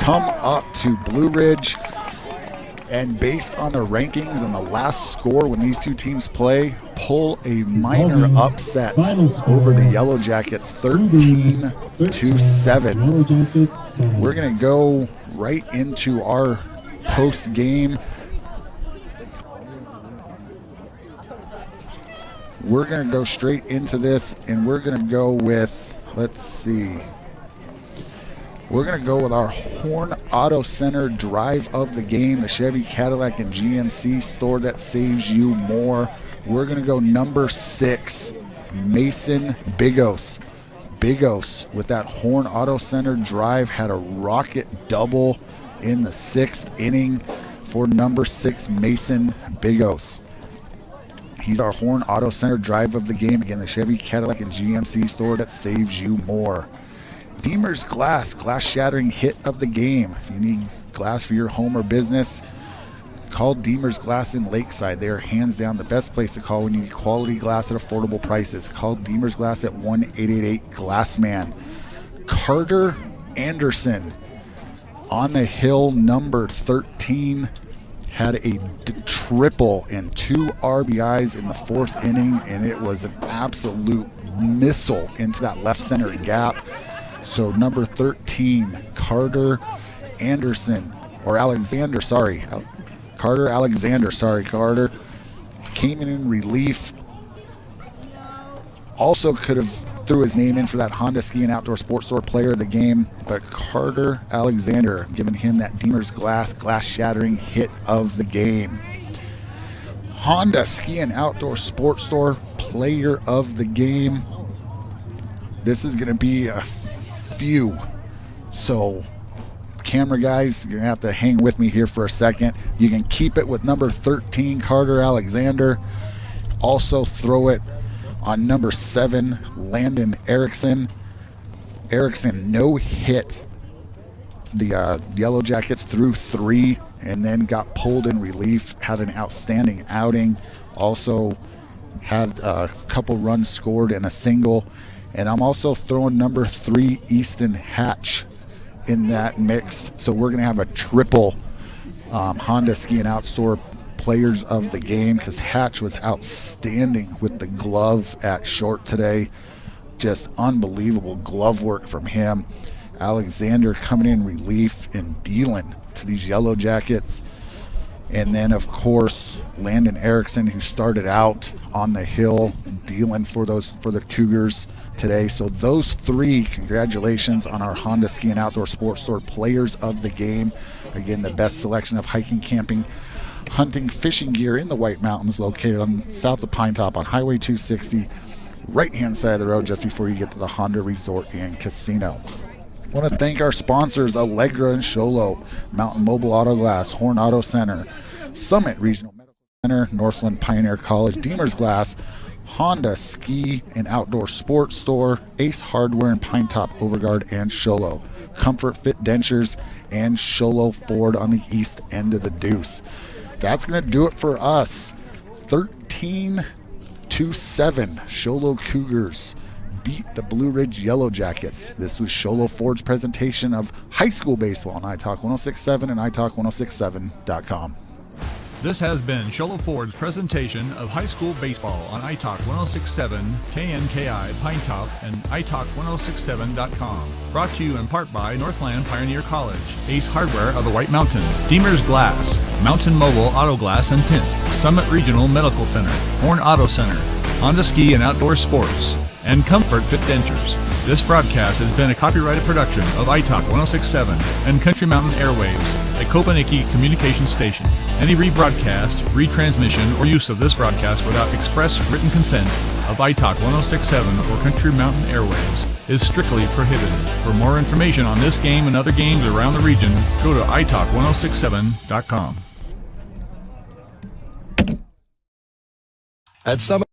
S2: come up to Blue Ridge And based on the rankings and the last score when these two teams play, pull a minor upset over the Yellow Jackets 13-7. We're going to go right into our post game. We're going to go straight into this, and we're going to go with, let's see. We're going to go with our Horn Auto Center drive of the game, the Chevy, Cadillac, and GMC store that saves you more. We're going to go number 6, Mason Bigos. Bigos with that Horn Auto Center drive had a rocket double in the 6th inning for number 6, Mason Bigos. He's our Horn Auto Center drive of the game. Again, the Chevy, Cadillac, and GMC store that saves you more. Deemer's Glass, glass-shattering hit of the game. If you need glass for your home or business, call Deemer's Glass in Lakeside. They are hands down the best place to call when you need quality glass at affordable prices. Call Deemer's Glass at 1-888-GLASSMAN. Carter Anderson on the hill, number 13, had a triple and 2 RBIs in the 4th inning, and it was an absolute missile into that left center gap. So number 13, Carter Anderson, or Alexander, sorry. Carter Alexander, sorry, Carter. Came in relief. Also could have threw his name in for that Honda Ski and Outdoor Sports Store player of the game, but Carter Alexander giving him that Deemer's Glass, glass-shattering hit of the game. Honda Ski and Outdoor Sports Store player of the game. This is going to be a few, so camera guys, you're gonna have to hang with me here for a second. You can keep it with number 13, Carter Alexander. Also throw it on number 7, Landon Erickson. Erickson no hit the Yellow Jackets through 3 and then got pulled in relief, had an outstanding outing. Also had a couple runs scored and a single. And I'm also throwing number 3, Easton Hatch, in that mix. So we're going to have a triple Honda Ski and Outdoor players of the game, because Hatch was outstanding with the glove at short today. Just unbelievable glove work from him. Alexander coming in relief and dealing to these Yellow Jackets. And then, of course, Landon Erickson, who started out on the hill dealing for the Cougars today. So those 3, congratulations on our Honda Ski and Outdoor Sports Store players of the game. Again, the best selection of hiking, camping, hunting, fishing gear in the White Mountains, located on south of Pine Top on Highway 260, right-hand side of the road just before you get to the Honda Resort and Casino. I want to thank our sponsors, Allegra and Sholo, Mountain Mobile Auto Glass, Horn Auto Center, Summit Regional Medical Center, Northland Pioneer College, Deemer's Glass, Honda Ski and Outdoor Sports Store, Ace Hardware in Pine Top, Overguard, and Sholo, Comfort Fit Dentures, and Sholo Ford on the east end of the Deuce. That's going to do it for us. 13-7, Sholo Cougars beat the Blue Ridge Yellow Jackets. This was Sholo Ford's presentation of high school baseball on iTalk 106.7 and iTalk106.7.com.
S1: This has been Sholo Ford's presentation of high school baseball on iTalk 106.7, KNKI Pine Top, and iTalk1067.com. Brought to you in part by Northland Pioneer College, Ace Hardware of the White Mountains, Deemer's Glass, Mountain Mobile Auto Glass and Tint, Summit Regional Medical Center, Horn Auto Center, Honda Ski and Outdoor Sports, and Comfort Fit Dentures. This broadcast has been a copyrighted production of iTalk 106.7 and Country Mountain Airwaves, a Kopaniki communication station. Any rebroadcast, retransmission, or use of this broadcast without express written consent of iTalk 106.7 or Country Mountain Airwaves is strictly prohibited. For more information on this game and other games around the region, go to iTalk1067.com.
S14: At Summit